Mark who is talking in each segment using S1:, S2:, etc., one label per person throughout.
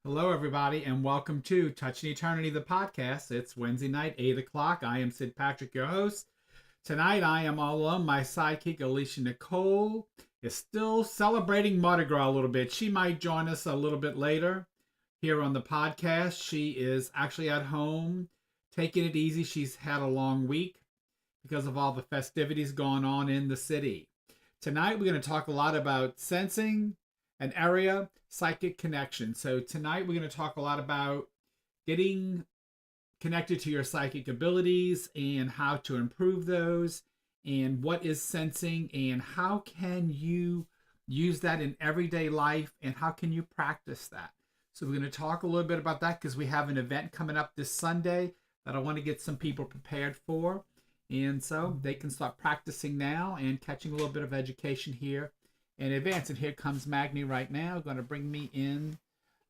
S1: Hello, everybody, and welcome to Touching Eternity, the podcast. It's Wednesday night, 8 o'clock. I am Sid Patrick, your host. Tonight, I am all alone. My sidekick, Alicia Nicole, is still celebrating Mardi Gras a little bit. She might join us a little bit later here on the podcast. She is actually at home, taking it easy. She's had a long week because of all the festivities going on in the city. Tonight, we're going to talk a lot about sensing an area, psychic connection. So tonight, we're going to talk a lot about getting connected to your psychic abilities and how to improve those, and what is sensing, and how can you use that in everyday life, and how can you practice that. So we're going to talk a little bit about that because we have an event coming up this Sunday that I want to get some people prepared for. And so they can start practicing now and catching a little bit of education here in advance. And here comes Magni right now, going to bring me in.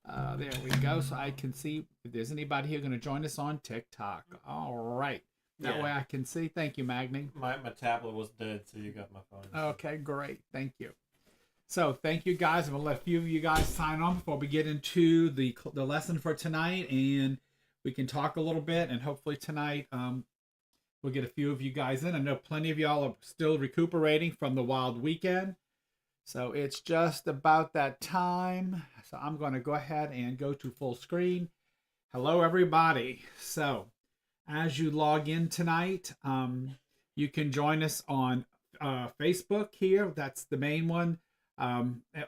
S1: There we go, so I can see if there's anybody here going to join us on TikTok. All right. That way I can see. Thank you, Magni.
S2: My tablet was dead, so you got my phone.
S1: Okay, great. Thank you. So thank you, guys. I'm going to let a few of you guys sign on before we get into the lesson for tonight, and we can talk a little bit, and hopefully tonight we'll get a few of you guys in. I know plenty of y'all are still recuperating from the wild weekend. So it's just about that time. So I'm going to go ahead and go to full screen. Hello, everybody. So as you log in tonight, you can join us on Facebook here. That's the main one.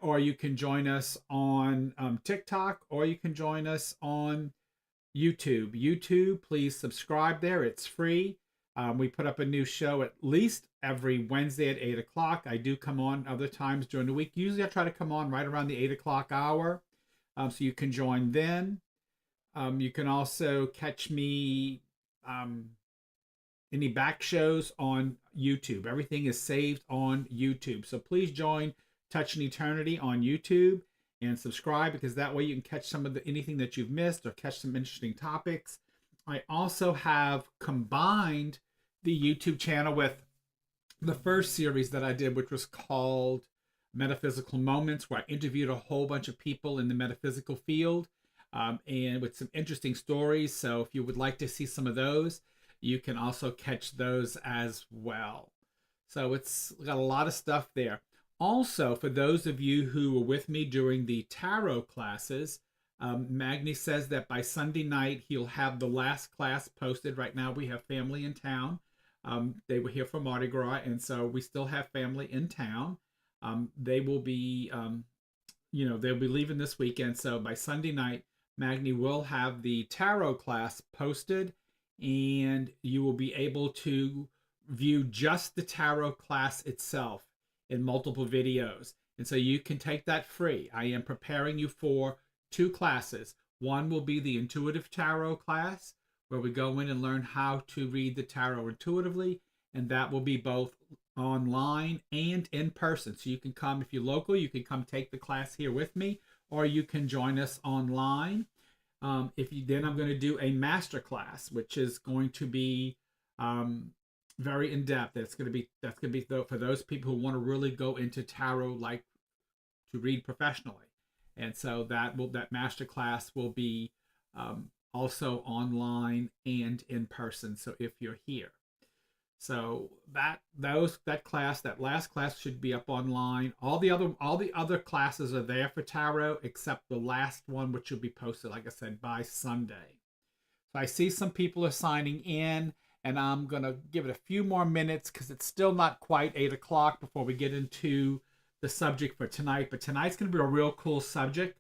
S1: Or you can join us on TikTok, or you can join us on YouTube. YouTube, please subscribe there. It's free. We put up a new show at least every Wednesday at 8 o'clock. I do come on other times during the week. Usually I try to come on right around the 8 o'clock hour, so you can join then. You can also catch me any back shows on YouTube. Everything is saved on YouTube. So please join Touching Eternity on YouTube and subscribe, because that way you can catch some of anything that you've missed or catch some interesting topics. I also have combined the YouTube channel with the first series that I did, which was called Metaphysical Moments, where I interviewed a whole bunch of people in the metaphysical field, and with some interesting stories. So if you would like to see some of those, you can also catch those as well. So it's got a lot of stuff there. Also, for those of you who were with me during the tarot classes, Magni says that by Sunday night, he'll have the last class posted. Right now, we have family in town. They were here for Mardi Gras, and so we still have family in town. They will be, they'll be leaving this weekend. So by Sunday night, Magni will have the tarot class posted, and you will be able to view just the tarot class itself in multiple videos. And so you can take that free. I am preparing you for 2 classes. One will be the intuitive tarot class, where we go in and learn how to read the tarot intuitively, and that will be both online and in person. So you can come, if you're local, you can come take the class here with me, or you can join us online. Then I'm going to do a master class, which is going to be very in depth. That's going to be for those people who want to really go into tarot, like to read professionally. And so that master class will be also online and in person. So if you're here, so that last class should be up online. All the other classes are there for tarot, except the last one, which will be posted, like I said, by Sunday. So I see some people are signing in, and I'm gonna give it a few more minutes because it's still not quite 8 o'clock before we get into the subject for tonight. But tonight's going to be a real cool subject.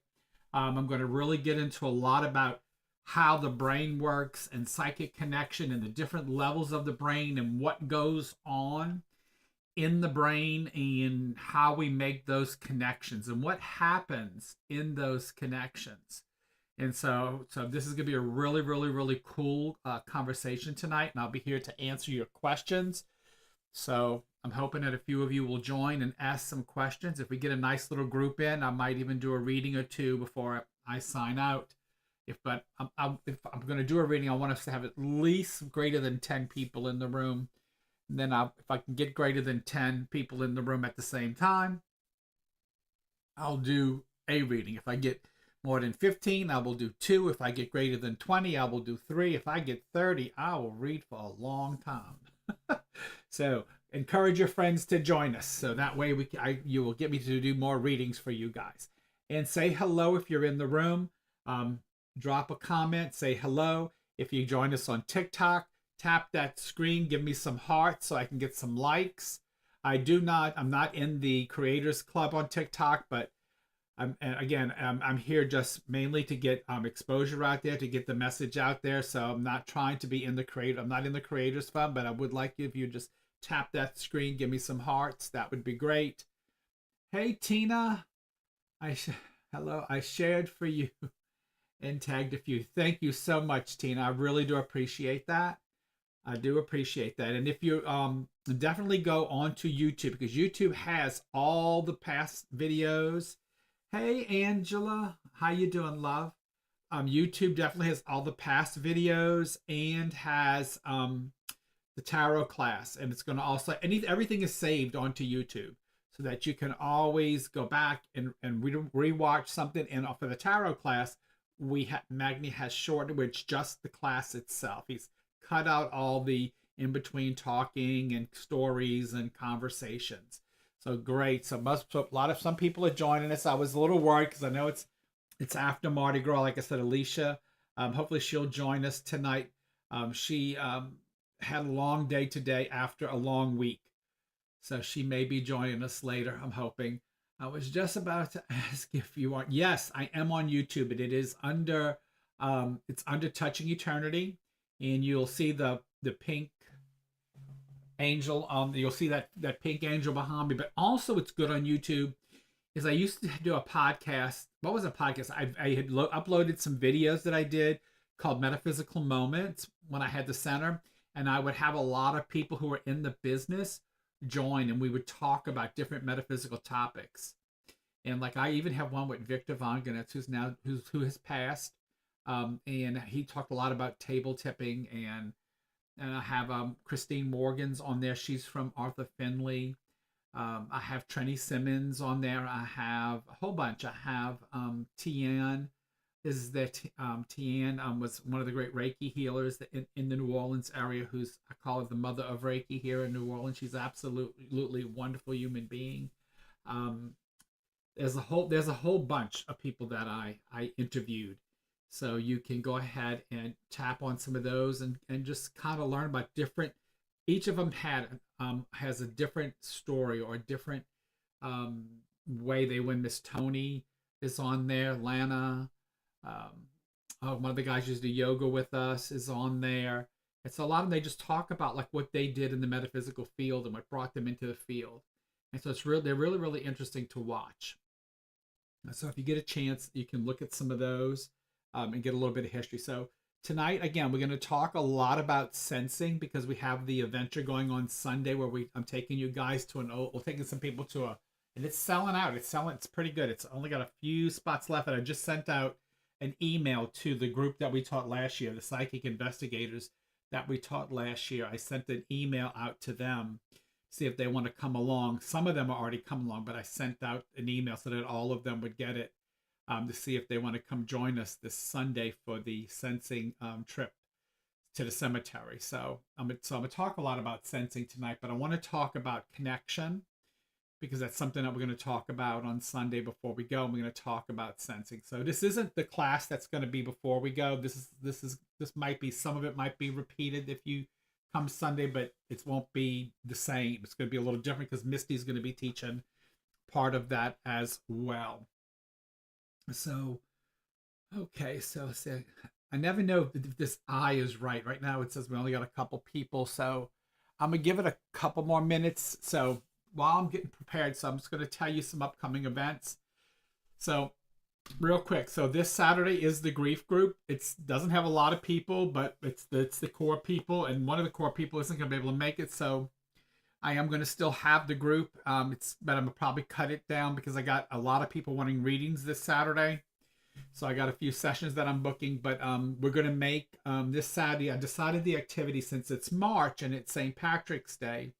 S1: I'm going to really get into a lot about how the brain works and psychic connection and the different levels of the brain and what goes on in the brain and how we make those connections and what happens in those connections. And so this is going to be a really, really, really cool conversation tonight, and I'll be here to answer your questions. So I'm hoping that a few of you will join and ask some questions. If we get a nice little group in, I might even do a reading or two before I sign out. If I'm going to do a reading, I want us to have at least greater than 10 people in the room. And then if I can get greater than 10 people in the room at the same time, I'll do a reading. If I get more than 15, I will do 2. If I get greater than 20, I will do 3. If I get 30, I will read for a long time. So encourage your friends to join us. So that way you will get me to do more readings for you guys. And say hello if you're in the room. Drop a comment, say hello. If you join us on TikTok, tap that screen, give me some hearts so I can get some likes. I'm not in the Creators Club on TikTok, but I'm here just mainly to get exposure out there, to get the message out there. So I'm not trying to be in the creator. I'm not in the Creators Fund, but I would like if you just tap that screen, give me some hearts. That would be great. Hey Tina, hello. I shared for you and tagged a few. Thank you so much, Tina. I really do appreciate that. I do appreciate that. And if you definitely go onto YouTube, because YouTube has all the past videos. Hey Angela, how you doing, love? YouTube definitely has all the past videos and has the tarot class, and it's going to also everything is saved onto YouTube so that you can always go back and rewatch something. And for the tarot class, Magni has shortened, which just the class itself. He's cut out all the in between talking and stories and conversations. So great. So some people are joining us. I was a little worried because I know it's after Mardi Gras. Like I said, Alicia, hopefully she'll join us tonight. She had a long day today after a long week, so she may be joining us later. I'm hoping. I was just about to ask if you are. Yes, I am on YouTube, and it is under it's under Touching Eternity, and you'll see the pink angel. You'll see that pink angel behind me. But also, it's good on YouTube. Is I used to do a podcast. What was a podcast? I had uploaded some videos that I did called Metaphysical Moments when I had the center, and I would have a lot of people who were in the business join, and we would talk about different metaphysical topics. And like I even have one with Victor Von Gonitz, who has passed, and he talked a lot about table tipping, and I have Christine Morgan's on there. She's from Arthur Finley. I have Trenny Simmons on there. I have a whole bunch. I have Tian. Tian was one of the great Reiki healers in the New Orleans area, I call her the mother of Reiki here in New Orleans. She's absolutely wonderful human being. There's a whole bunch of people that I interviewed. So you can go ahead and tap on some of those and just kind of learn about different. Each of them has a different story or a different way they win. Miss Tony is on there. Lana, one of the guys who used to do yoga with us is on there. It's a lot of them. They just talk about like what they did in the metaphysical field and what brought them into the field. And so they're really interesting to watch. So if you get a chance, you can look at some of those and get a little bit of history. So tonight, again, we're going to talk a lot about sensing because we have the adventure going on Sunday where I'm taking you guys to we're taking some people to and it's selling out. It's pretty good. It's only got a few spots left. And I just sent out an email to the group that we taught last year, the psychic investigators that we taught last year. I sent an email out to them, see if they want to come along. Some of them are already come along, but I sent out an email so that all of them would get it to see if they want to come join us this Sunday for the sensing trip to the cemetery. So I'm going to talk a lot about sensing tonight, but I want to talk about connection because that's something that we're going to talk about on Sunday before we go. And we're going to talk about sensing. So this isn't the class that's going to be before we go. This might be, some of it might be repeated if you come Sunday, but it won't be the same. It's going to be a little different because Misty's going to be teaching part of that as well. So, okay, so I never know if this eye is right. Right now it says we only got a couple people, so I'm going to give it a couple more minutes. So while I'm getting prepared, so I'm just going to tell you some upcoming events. So real quick, so this Saturday is the grief group. It doesn't have a lot of people, but it's the core people, and one of the core people isn't going to be able to make it, so I am going to still have the group. But I'm going to probably cut it down because I got a lot of people wanting readings this Saturday. So I got a few sessions that I'm booking, but we're going to make this Saturday. I decided the activity, since it's March and it's St. Patrick's Day,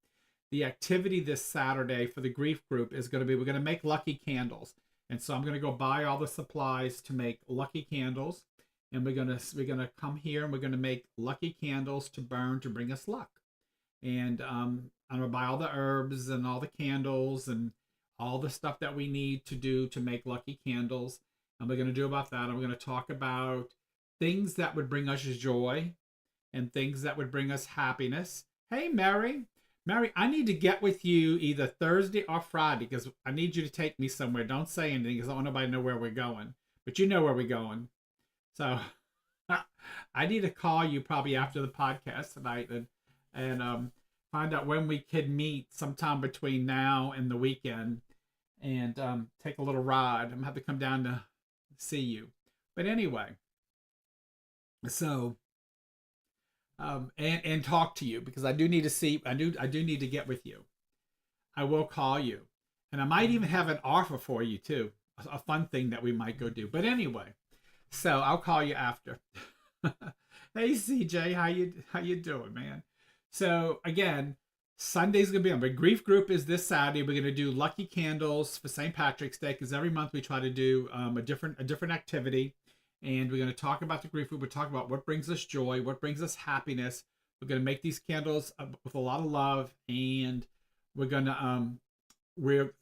S1: the activity this Saturday for the grief group is going to be, we're going to make lucky candles. And so I'm going to go buy all the supplies to make lucky candles. And we're gonna come here and we're gonna make lucky candles to burn to bring us luck. And I'm gonna buy all the herbs and all the candles and all the stuff that we need to do to make lucky candles. And we're gonna do about that. And we're gonna talk about things that would bring us joy and things that would bring us happiness. Hey, Mary. Mary, I need to get with you either Thursday or Friday because I need you to take me somewhere. Don't say anything because I don't want nobody to know where we're going. But you know where we're going. So I need to call you probably after the podcast tonight and find out when we could meet sometime between now and the weekend and take a little ride. I'm gonna have to come down to see you. But anyway, so and talk to you because I do need to see. I do need to get with you. I will call you, and I might even have an offer for you too, a fun thing that we might go do. But anyway. So I'll call you after. Hey CJ, how you doing, man? So again, Sunday's gonna be on. But grief group is this Saturday. We're gonna do lucky candles for St. Patrick's Day because every month we try to do a different activity, and we're gonna talk about the grief group. We're talking about what brings us joy, what brings us happiness. We're gonna make these candles with a lot of love, and we're gonna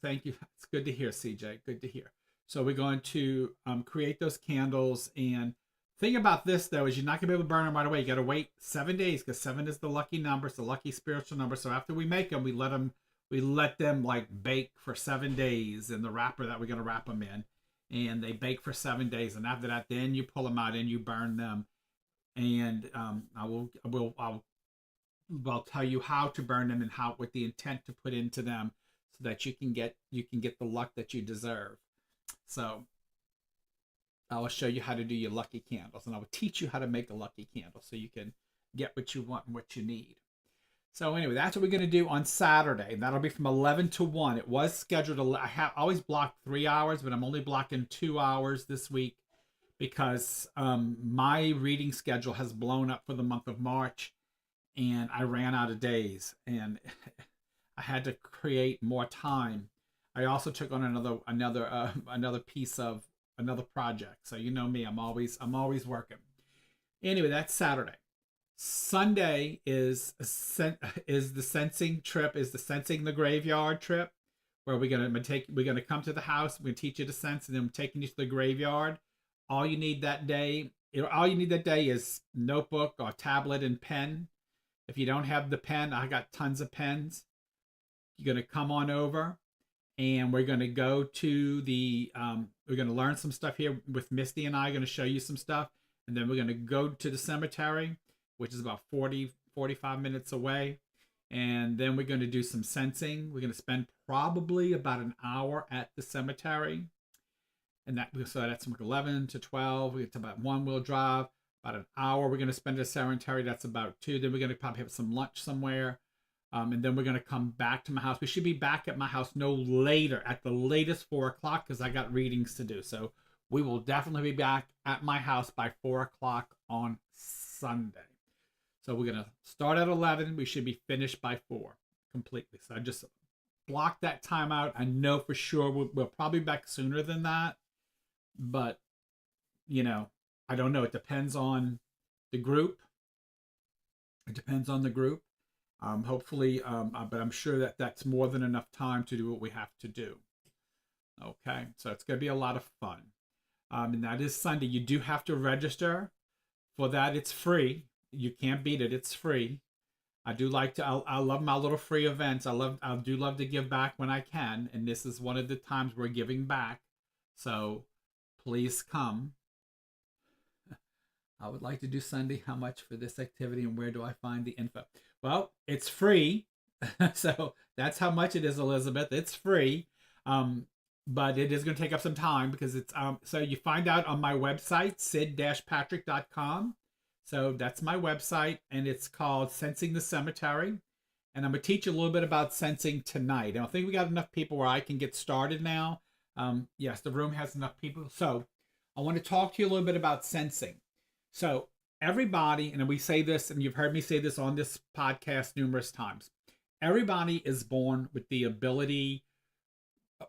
S1: thank you. It's good to hear, CJ. Good to hear. So we're going to create those candles. And thing about this, though, is you're not going to be able to burn them right away. You got to wait 7 days because 7 is the lucky number. It's the lucky spiritual number. So after we make them, we let them like bake for 7 days in the wrapper that we're going to wrap them in. And they bake for 7 days. And after that, then you pull them out and you burn them. And I'll tell you how to burn them and how with the intent to put into them so that you can get the luck that you deserve. So I will show you how to do your lucky candles, and I will teach you how to make a lucky candle so you can get what you want and what you need. So anyway, that's what we're going to do on Saturday. That'll be from 11 to 1. It was scheduled. I have always blocked 3 hours, but I'm only blocking 2 hours this week because my reading schedule has blown up for the month of March, and I ran out of days, and I had to create more time. I also took on another piece of another project. So you know me, I'm always working. Anyway, that's Saturday. Sunday is the sensing trip, is the sensing the graveyard trip, where we're gonna come to the house. We're gonna teach you to sense, and then I'm taking you to the graveyard. All you need that day is notebook or tablet and pen. If you don't have the pen, I got tons of pens. You're gonna come on over. And we're going to go to we're going to learn some stuff here with Misty and I. Going to show you some stuff. And then we're going to go to the cemetery, which is about 45 minutes away. And then we're going to do some sensing. We're going to spend probably about an hour at the cemetery. And so that's from 11 to 12. We get to about 1 we'll drive. About an hour we're going to spend at the cemetery. That's about 2. Then we're going to probably have some lunch somewhere. And then we're going to come back to my house. We should be back at my house no later, at the latest 4 o'clock, because I got readings to do. So we will definitely be back at my house by 4 o'clock on Sunday. So we're going to start at 11. We should be finished by 4 completely. So I just blocked that time out. I know for sure we'll probably be back sooner than that. But, I don't know. It depends on the group. Hopefully, but I'm sure that's more than enough time to do what we have to do. Okay, so it's going to be a lot of fun. And that is Sunday. You do have to register for that. It's free. You can't beat it. It's free. I love my little free events. I do love to give back when I can. And this is one of the times we're giving back. So please come. I would like to do Sunday. How much for this activity and where do I find the info? Well, it's free. So that's how much it is, Elizabeth. It's free. But it is going to take up some time because it's so you find out on my website, sid-patrick.com. So that's my website, and it's called Sensing the Cemetery. And I'm going to teach you a little bit about sensing tonight. And I think we got enough people where I can get started now. Yes, the room has enough people. So I want to talk to you a little bit about sensing. So everybody, and we say this, and you've heard me say this on this podcast numerous times, everybody is born with the ability,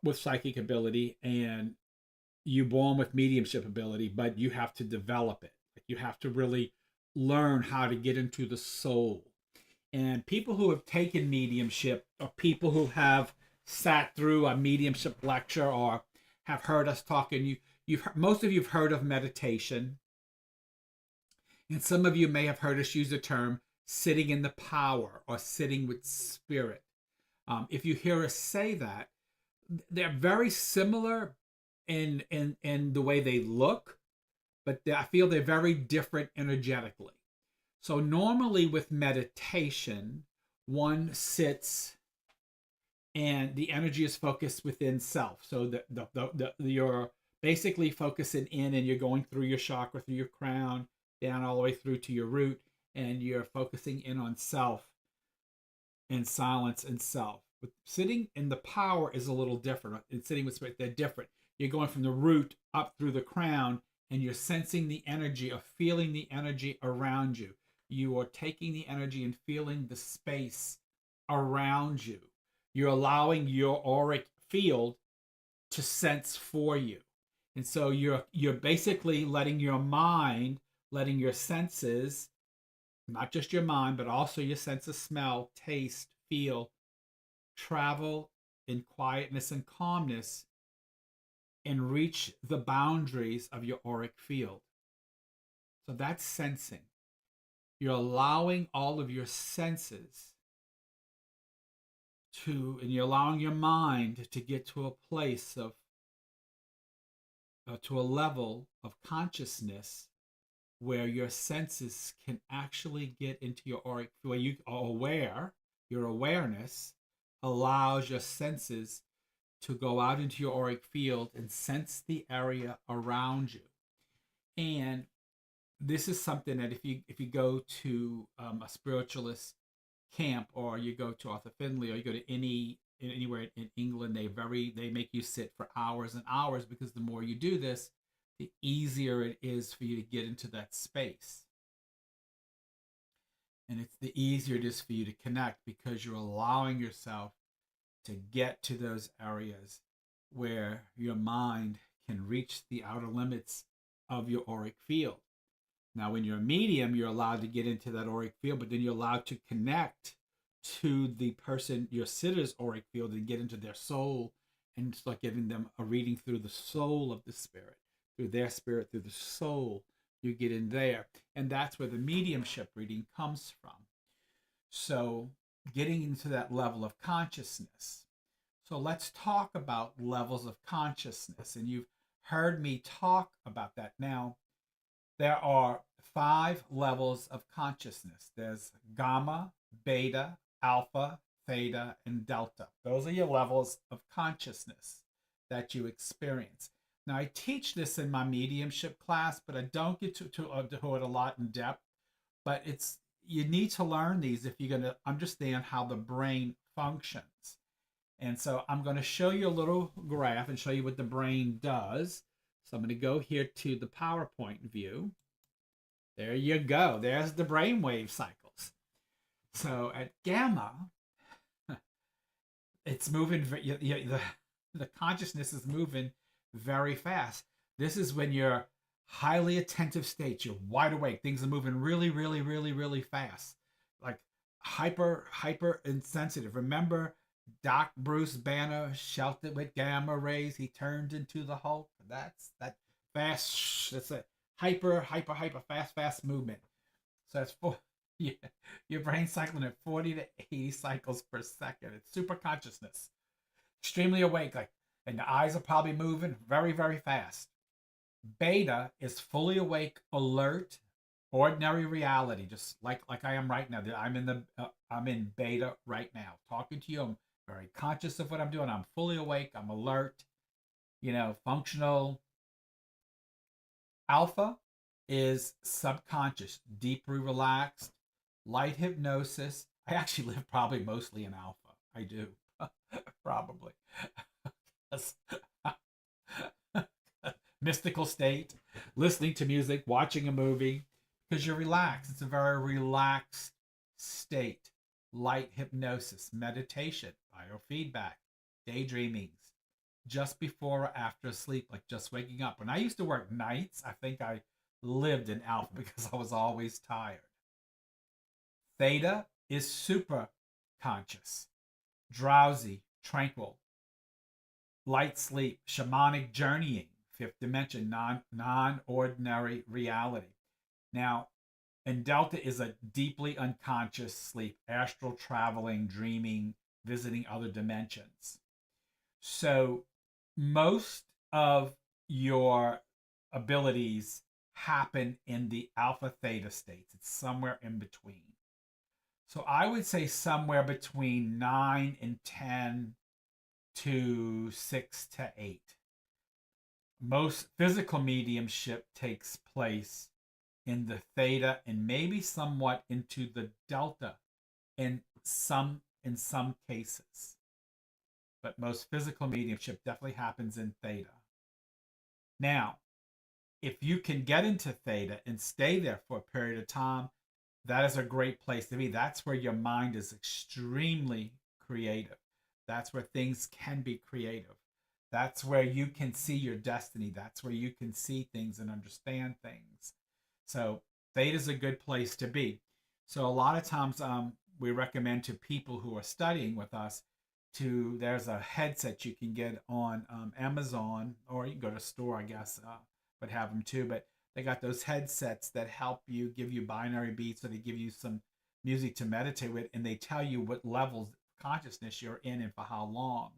S1: with psychic ability, and you born with mediumship ability, but you have to develop it. You have to really learn how to get into the soul. And people who have taken mediumship, or people who have sat through a mediumship lecture, or have heard us talking, most of you've heard of meditation, and some of you may have heard us use the term sitting in the power or sitting with spirit. If you hear us say that, they're very similar in the way they look, but I feel they're very different energetically. So normally with meditation, one sits and the energy is focused within self. So you're basically focusing in, and you're going through your chakra, through your crown, down all the way through to your root, and you're focusing in on self and silence and self. But sitting in the power is a little different. And sitting with spirit, they're different. You're going from the root up through the crown, and you're sensing the energy or feeling the energy around you. You are taking the energy and feeling the space around you. You're allowing your auric field to sense for you. And so you're basically letting your mind, letting your senses, not just your mind, but also your sense of smell, taste, feel, travel in quietness and calmness and reach the boundaries of your auric field. So that's sensing. You're allowing all of your senses and you're allowing your mind to get to a place of, to a level of consciousness where your senses can actually get into your auric, where you are aware, your awareness allows your senses to go out into your auric field and sense the area around you. And this is something that if you go to a spiritualist camp, or you go to Arthur Findlay, or you go to anywhere in England, they make you sit for hours and hours, because the more you do this, the easier it is for you to get into that space. And it's the easier it is for you to connect, because you're allowing yourself to get to those areas where your mind can reach the outer limits of your auric field. Now, when you're a medium, you're allowed to get into that auric field, but then you're allowed to connect to the person, your sitter's auric field, and get into their soul and start giving them a reading through the soul of the spirit, through their spirit, through the soul. You get in there. And that's where the mediumship reading comes from. So getting into that level of consciousness. So let's talk about levels of consciousness. And you've heard me talk about that. Now, there are 5 levels of consciousness. There's gamma, beta, alpha, theta, and delta. Those are your levels of consciousness that you experience. Now, I teach this in my mediumship class, but I don't get to it a lot in depth. But you need to learn these if you're going to understand how the brain functions. And so I'm going to show you a little graph and show you what the brain does. So I'm going to go here to the PowerPoint view. There you go. There's the brainwave cycles. So at gamma, it's moving. The consciousness is moving very fast. This is when you're highly attentive state. You're wide awake. Things are moving really, really, really, really fast. Like hyper insensitive. Remember Doc Bruce Banner sheltered with gamma rays. He turned into the Hulk. That's that fast. That's a hyper fast movement. So that's your brain cycling at 40 to 80 cycles per second. It's super consciousness. Extremely awake, and the eyes are probably moving very, very fast. Beta is fully awake, alert, ordinary reality, just like I am right now. I'm in beta right now, talking to you. I'm very conscious of what I'm doing. I'm fully awake. I'm alert. Functional. Alpha is subconscious, deeply relaxed, light hypnosis. I actually live probably mostly in alpha. I do. Probably. Mystical state, listening to music, watching a movie, because you're relaxed. It's a very relaxed state. Light hypnosis, meditation, biofeedback, daydreamings, just before or after sleep, like just waking up. When I used to work nights, I think I lived in alpha because I was always tired. Theta is super conscious, drowsy, tranquil, light sleep, shamanic journeying, fifth dimension, non-ordinary reality. Now, and Delta is a deeply unconscious sleep, astral traveling, dreaming, visiting other dimensions. So most of your abilities happen in the alpha theta states. It's somewhere in between. So I would say somewhere between 9 and 10 to 6 to 8. Most physical mediumship takes place in the theta and maybe somewhat into the delta in some cases. But most physical mediumship definitely happens in theta. Now, if you can get into theta and stay there for a period of time, that is a great place to be. That's where your mind is extremely creative. That's where things can be creative. That's where you can see your destiny. That's where you can see things and understand things. So theta is a good place to be. So a lot of times we recommend to people who are studying with us there's a headset you can get on Amazon, or you can go to a store, I guess, but have them too. But they got those headsets that help you, give you binary beats, or they give you some music to meditate with, and they tell you what levels of consciousness you're in and for how long.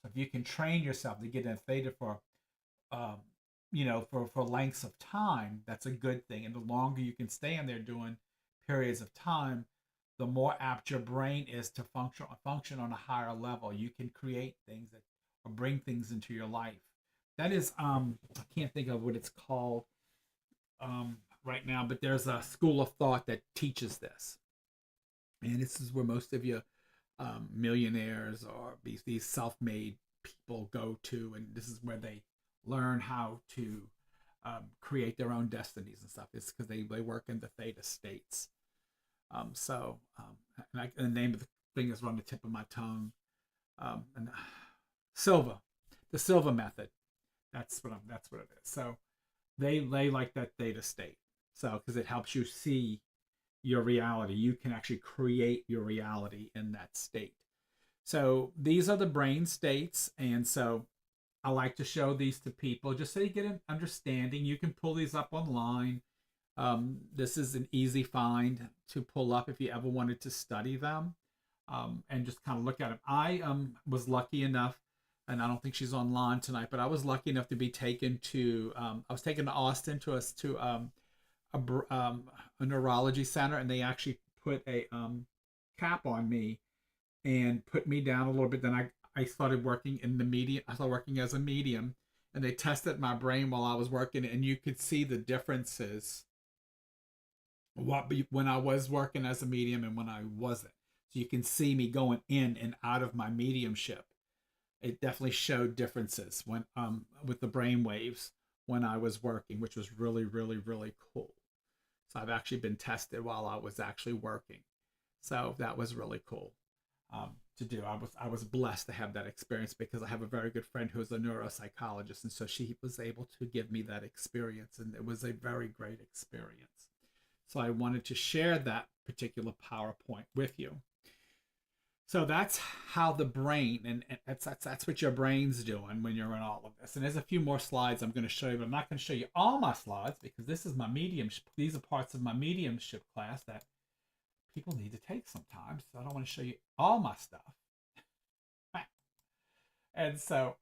S1: So if you can train yourself to get in theta for, um, for lengths of time, that's a good thing. And the longer you can stay in there doing periods of time, the more apt your brain is to function on a higher level. You can create things that or bring things into your life. That is I can't think of what it's called right now, but there's a school of thought that teaches this, and this is where most of you millionaires or these self-made people go to, and this is where they learn how to create their own destinies and stuff. It's because they work in the theta states. And the name of the thing is on the tip of my tongue. And Silva, the Silva method. That's what it is. So they like that theta state. So because it helps you see your reality, you can actually create your reality in that state. So these are the brain states, and so I like to show these to people just so you get an understanding. You can pull these up online. This is an easy find to pull up if you ever wanted to study them, and just kind of look at them. I was lucky enough, and I don't think she's online tonight, but I was lucky enough to be taken to. I was taken to Austin to a neurology center, and they actually put a cap on me and put me down a little bit. Then I started working in the medium. I started working as a medium, and they tested my brain while I was working, and you could see the differences when I was working as a medium and when I wasn't. So you can see me going in and out of my mediumship. It definitely showed differences when with the brain waves when I was working, which was really, really, really cool. So I've actually been tested while I was actually working. So that was really cool to do. I was blessed to have that experience because I have a very good friend who is a neuropsychologist, and so she was able to give me that experience, and it was a very great experience. So I wanted to share that particular PowerPoint with you. So that's how the brain, and that's what your brain's doing when you're in all of this. And there's a few more slides I'm going to show you, but I'm not going to show you all my slides because this is my mediumship. These are parts of my mediumship class that people need to take sometimes. So I don't want to show you all my stuff. And so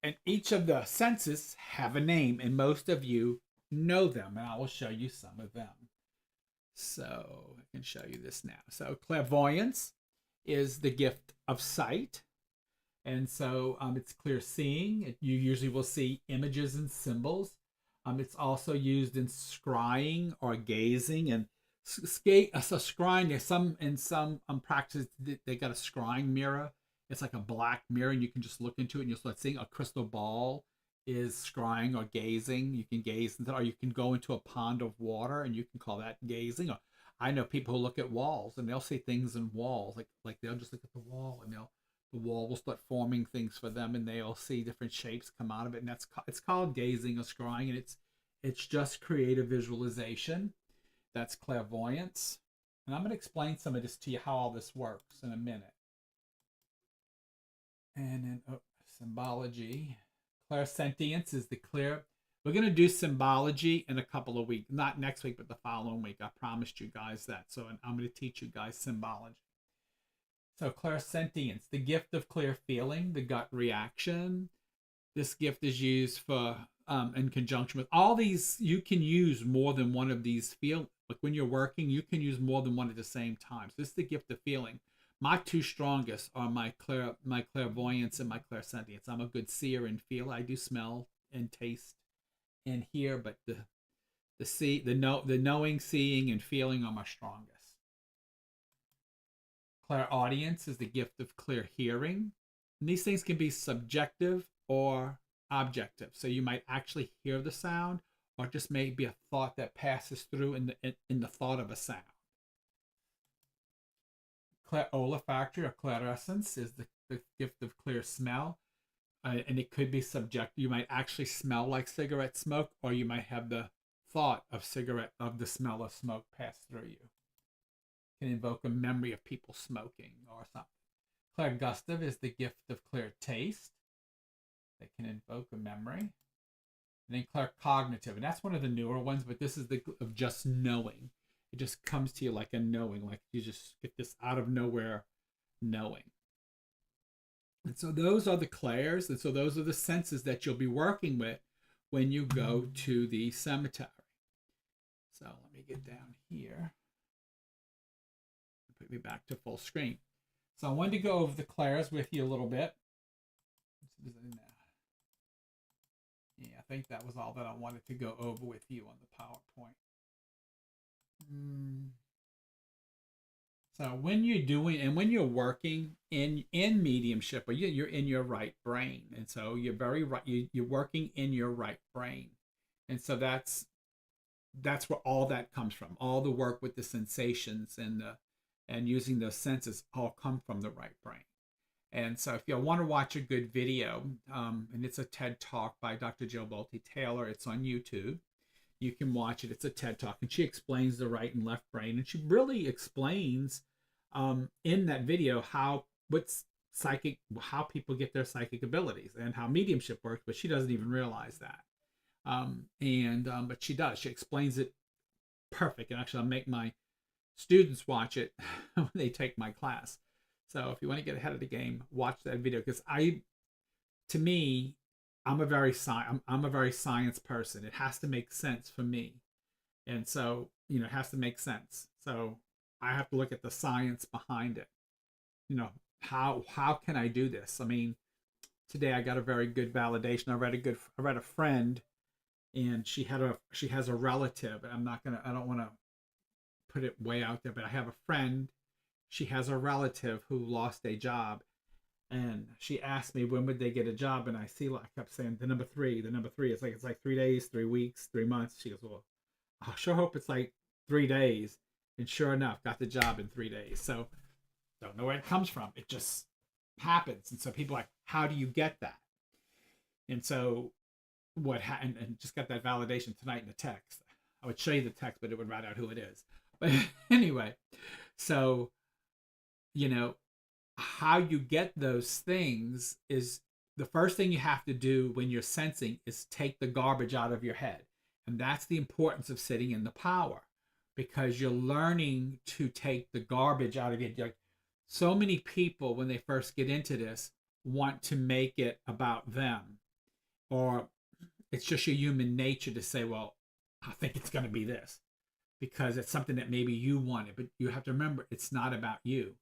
S1: and each of the senses have a name, and most of you know them, and I will show you some of them. So I can show you this now. So clairvoyance is the gift of sight. And so it's clear seeing. You usually will see images and symbols. It's also used in scrying or gazing. And scrying, in some practices, they got a scrying mirror. It's like a black mirror, and you can just look into it and you'll start seeing. A crystal ball is scrying or gazing. You can gaze into, or you can go into a pond of water and you can call that gazing. Or I know people who look at walls and they'll see things in walls, like they'll just look at the wall and The wall will start forming things for them, and they'll see different shapes come out of it. And it's called gazing or scrying, and it's just creative visualization. That's clairvoyance. And I'm going to explain some of this to you, how all this works in a minute. And then symbology. Clairsentience is the clear. We're going to do symbology in a couple of weeks. Not next week, but the following week. I promised you guys that. So I'm going to teach you guys symbology. So clairsentience, the gift of clear feeling, the gut reaction. This gift is used for in conjunction with all these. You can use more than one of these feel. Like when you're working, you can use more than one at the same time. So this is the gift of feeling. My two strongest are my clairvoyance and my clairsentience. I'm a good seer and feeler. I do smell and taste and hear, but the knowing, seeing, and feeling are my strongest. Clairaudience is the gift of clear hearing. And these things can be subjective or objective. So you might actually hear the sound, or just maybe a thought that passes through in the thought of a sound. Clairolfactory or clairescence is the gift of clear smell. And it could be subjective. You might actually smell like cigarette smoke, or you might have the thought of the smell of smoke pass through you. Can invoke a memory of people smoking or something. Clairgustative is the gift of clear taste. That can invoke a memory. And then claircognitive, and that's one of the newer ones, but this is the of just knowing. It just comes to you like a knowing, like you just get this out of nowhere knowing. And so those are the clairs, and so those are the senses that you'll be working with when you go to the cemetery. So let me get down here. Put me back to full screen. So I wanted to go over the clairs with you a little bit. Yeah, I think that was all that I wanted to go over with you on the PowerPoint. So when you're doing and when you're working in mediumship, or you're in your right brain, and so you're very right. You're working in your right brain, and so that's where all that comes from. All the work with the sensations and using those senses all come from the right brain. And so if you want to watch a good video, and it's a TED Talk by Dr. Jill Bolte Taylor, it's on YouTube. You can watch it. It's a TED Talk, and she explains the right and left brain. And she really explains in that video how people get their psychic abilities and how mediumship works, but she doesn't even realize that. But she does. She explains it perfect. And actually, I'll make my students watch it when they take my class. So if you want to get ahead of the game, watch that video, because to me, I'm a very science person. It has to make sense for me, and so it has to make sense. So I have to look at the science behind it. How can I do this? I mean, today I got a very good validation. I read a friend, and she has a relative. I don't want to put it way out there, but I have a friend. She has a relative who lost a job, and she asked me when would they get a job, and I kept saying the number three. It's like 3 days, 3 weeks, 3 months. She goes, well, I sure hope it's like 3 days. And sure enough, got the job in 3 days. So don't know where it comes from. It just happens. And so people are like, how do you get that? And so and just got that validation tonight in the text. I would show you the text, but it would write out who it is. But anyway, so how you get those things is the first thing you have to do when you're sensing is take the garbage out of your head. And that's the importance of sitting in the power, because you're learning to take the garbage out of your head. So many people, when they first get into this, want to make it about them, or it's just your human nature to say, well, I think it's going to be this because it's something that maybe you wanted, but you have to remember it's not about you.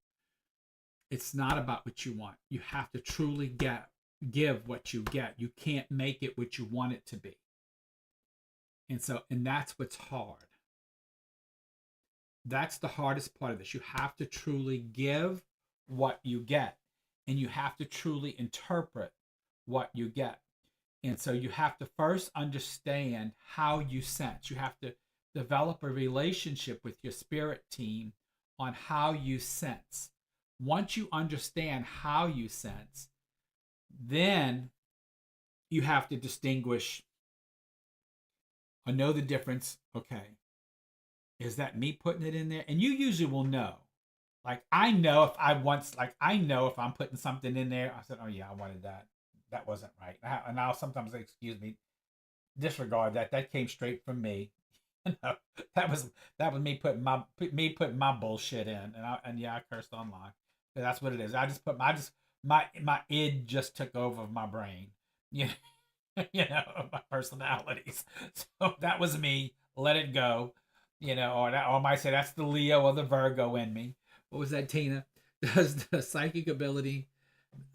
S1: It's not about what you want. You have to truly give what you get. You can't make it what you want it to be. And that's what's hard. That's the hardest part of this. You have to truly give what you get, and you have to truly interpret what you get. And so you have to first understand how you sense. You have to develop a relationship with your spirit team on how you sense. Once you understand how you sense, then you have to distinguish or know the difference. Okay, is that me putting it in there? And you usually will know. Like I know if I once, like I know if I'm putting something in there. I said, oh yeah, I wanted that. That wasn't right. And I'll sometimes say, excuse me, disregard that. That came straight from me. No, that was me putting my bullshit in, and yeah, I cursed online. But that's what it is. I just put my id just took over my brain. You you know, my personalities. So that was me. Let it go. You know, or I might say that's the Leo or the Virgo in me. What was that, Tina? Does the psychic ability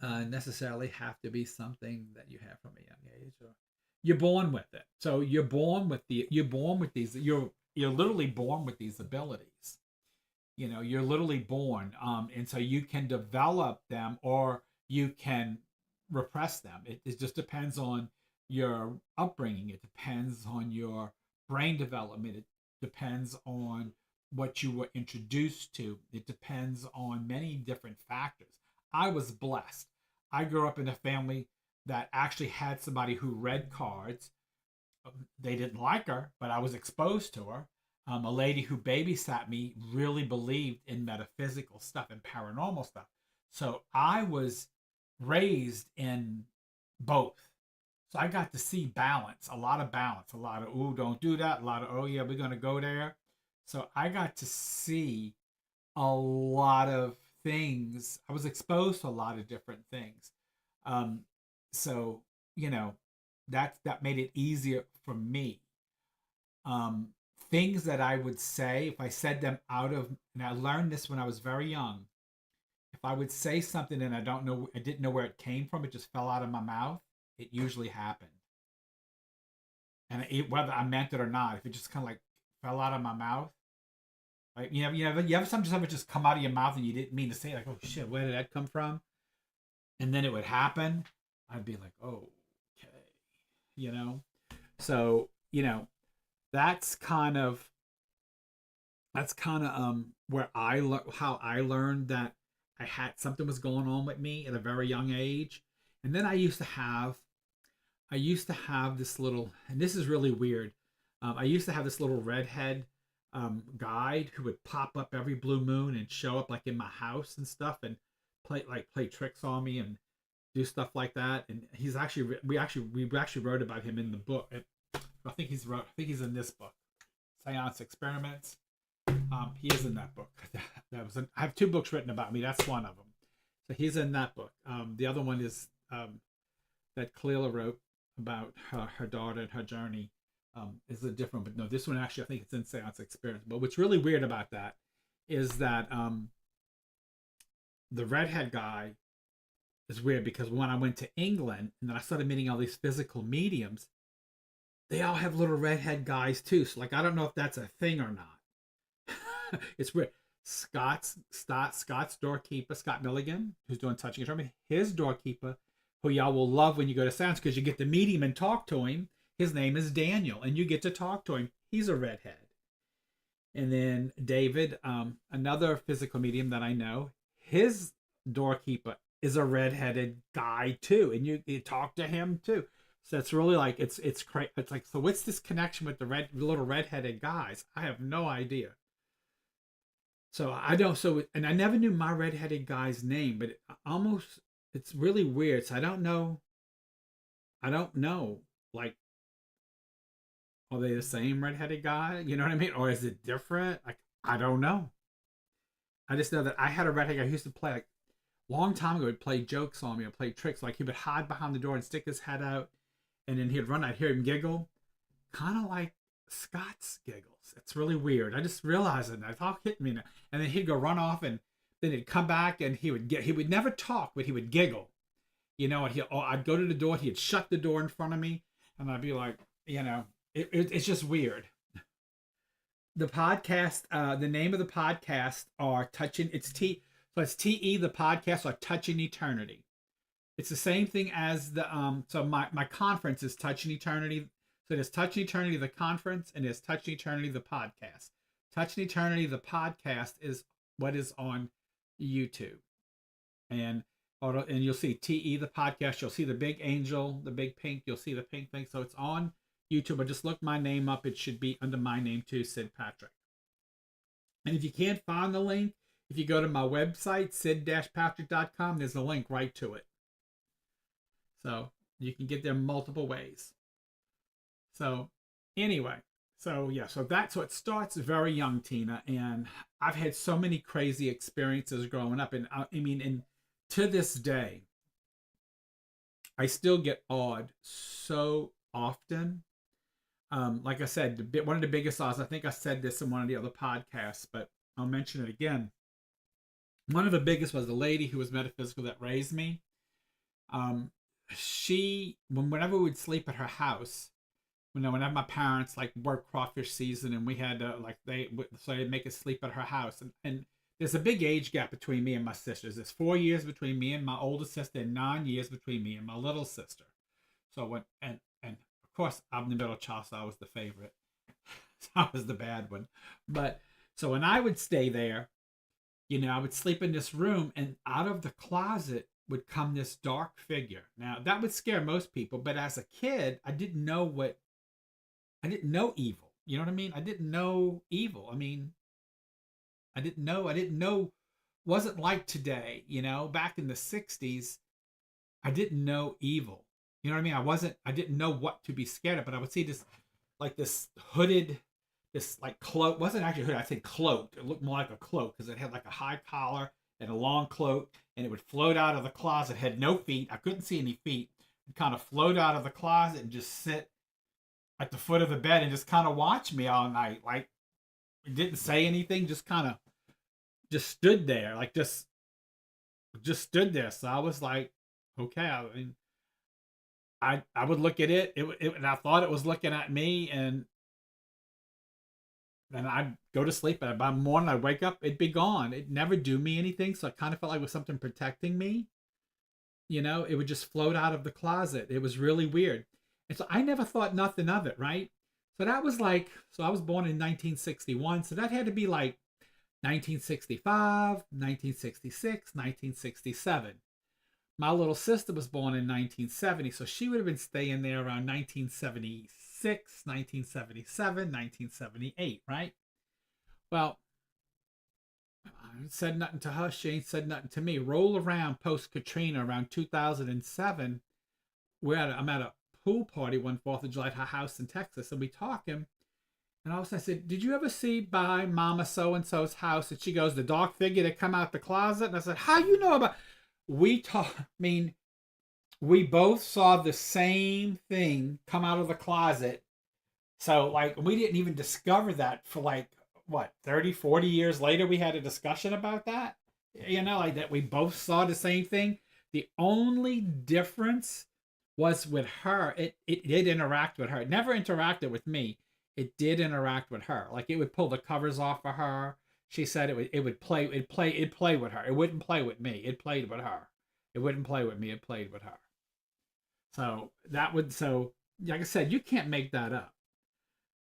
S1: necessarily have to be something that you have from a young age, or you're born with it? So you're born with these. You're literally born with these abilities. You know, you're literally born, and so you can develop them or you can repress them. It just depends on your upbringing. It depends on your brain development. It depends on what you were introduced to. It depends on many different factors. I was blessed. I grew up in a family that actually had somebody who read cards. They didn't like her, but I was exposed to her. A lady who babysat me really believed in metaphysical stuff and paranormal stuff. So I was raised in both. So I got to see balance, a lot of balance, a lot of, ooh, don't do that, a lot of, oh, yeah, we're going to go there. So I got to see a lot of things. I was exposed to a lot of different things. Um, so, you know, that made it easier for me. Um, Things that I would say, if I said them out of, and I learned this when I was very young, if I would say something and I didn't know where it came from, it just fell out of my mouth, it usually happened. And whether I meant it or not, if it just kind of like fell out of my mouth, like you have some stuff that just come out of your mouth and you didn't mean to say, like, oh shit, where did that come from? And then it would happen, I'd be like, oh, okay, you know. So that's kind of where how I learned that I had something was going on with me at a very young age. And then I used to have this little, and this is really weird. I used to have this little redhead guide who would pop up every blue moon and show up like in my house and stuff and play tricks on me and do stuff like that. And he's actually we actually wrote about him in the book. I think he's in this book, Seance Experiments. He is in that book. I have two books written about me. That's one of them. So he's in that book. The other one is that Cleela wrote about her daughter and her journey. Is a different, but no, this one actually I think it's in Seance Experience. But what's really weird about that is that the redhead guy is weird because when I went to England and then I started meeting all these physical mediums, they all have little redhead guys too. So like I don't know if that's a thing or not. It's weird. Scott's doorkeeper, Scott Milligan, who's doing Touching Eternity, his doorkeeper, who y'all will love when you go to Sounds because you get to meet him and talk to him. His name is Daniel, and you get to talk to him. He's a redhead. And then David, another physical medium that I know, his doorkeeper is a redheaded guy too, and you talk to him too. So it's really like it's crazy. It's like, so what's this connection with the little redheaded guys? I have no idea. So I don't. So and I never knew my redheaded guy's name, but it's really weird. So I don't know. I don't know. Like, are they the same redheaded guy? You know what I mean? Or is it different? Like, I don't know. I just know that I had a redhead guy who used to play like long time ago. He'd play jokes on me or play tricks. Like he would hide behind the door and stick his head out, and then he'd run. I'd hear him giggle, kind of like Scott's giggles. It's really weird. I just realized it. And it's all hitting me now. And then he'd go run off, and then he'd come back, and he would never talk, but he would giggle. You know, and I'd go to the door. He'd shut the door in front of me, and I'd be like, it's just weird. The podcast, the name of the podcast are Touching. It's TE the podcast or Touching Eternity. It's the same thing as the so my conference is Touching Eternity. So there's Touching Eternity the conference and there's Touching Eternity the podcast. Touching Eternity the podcast is what is on YouTube. and and you'll see TE the podcast. You'll see the big angel, the big pink. You'll see the pink thing. So it's on YouTube. But just look my name up. It should be under my name too, Sid Patrick. And if you can't find the link, if you go to my website, sid-patrick.com, there's a link right to it. So you can get there multiple ways. So anyway, so it starts very young, Tina, and I've had so many crazy experiences growing up, and and to this day, I still get awed so often. Like I said, one of the biggest odds, I think I said this in one of the other podcasts, but I'll mention it again. One of the biggest was the lady who was metaphysical that raised me. Whenever we would sleep at her house, whenever my parents like worked crawfish season, and we had to they'd make us sleep at her house, and there's a big age gap between me and my sisters. There's 4 years between me and my older sister, and 9 years between me and my little sister. So and of course I'm the middle child, so I was the favorite. So I was the bad one. But so when I would stay there, I would sleep in this room, and out of the closet would come this dark figure. Now that would scare most people, but as a kid, I didn't know evil. You know what I mean? I didn't know evil. I didn't know, wasn't like today, back in the 60s, I didn't know evil. You know what I mean? I didn't know what to be scared of, but I would see this hooded, this like cloak, wasn't actually hooded, I said cloaked. It looked more like a cloak because it had like a high collar and a long cloak, and it would float out of the closet, had no feet. I couldn't see any feet. It kind of float out of the closet and just sit at the foot of the bed and just kind of watch me all night. Like, it didn't say anything, just kind of just stood there, like just stood there. So I was like, okay. I would look at it, and I thought it was looking at me, and then I'd go to sleep, and by the morning I'd wake up, it'd be gone. It'd never do me anything, so I kind of felt like it was something protecting me. It would just float out of the closet. It was really weird. And so I never thought nothing of it, right? So that was so I was born in 1961, so that had to be like 1965, 1966, 1967. My little sister was born in 1970, so she would have been staying there around 1976, 1977, 1978, right? Well, I ain't said nothing to her. She ain't said nothing to me. Roll around post Katrina around 2007. I'm at a pool party one 4th of July at her house in Texas, and we talking. And all of a sudden I said, "Did you ever see by Mama so-and-so's house?" And she goes, "The dark figure that come out the closet." And I said, "How you know about?" We both saw the same thing come out of the closet. So we didn't even discover that for 30, 40 years later. We had a discussion about that, that we both saw the same thing. The only difference was with her. It did interact with her. It never interacted with me. It did interact with her. Like, it would pull the covers off of her. She said it'd play with her. It wouldn't play with me. It played with her. It wouldn't play with me. It played with her. So like I said, you can't make that up.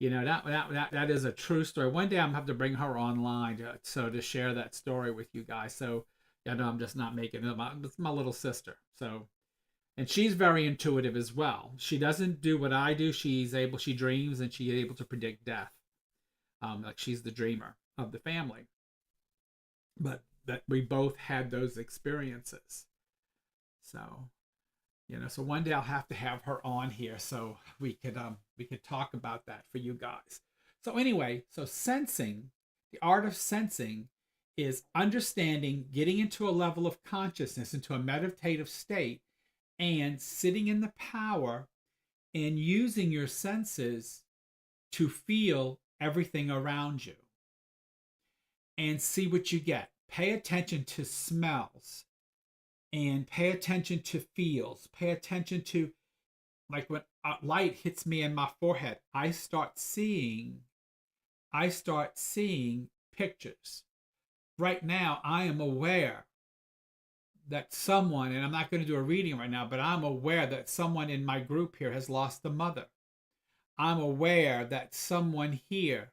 S1: That is a true story. One day I'm gonna have to bring her online to share that story with you guys. So I'm just not making it up. It's my little sister. So, and she's very intuitive as well. She doesn't do what I do. She dreams, and she's able to predict death. Like, she's the dreamer of the family. But that we both had those experiences. So, so one day I'll have to have her on here so we could talk about that for you guys. So anyway, so sensing, the art of sensing is understanding, getting into a level of consciousness, into a meditative state, and sitting in the power and using your senses to feel everything around you and see what you get. Pay attention to smells and pay attention to feels. Pay attention to, like, when light hits me in my forehead, I start seeing pictures. Right now, I am aware that someone, and I'm not going to do a reading right now, but I'm aware that someone in my group here has lost a mother. I'm aware that someone here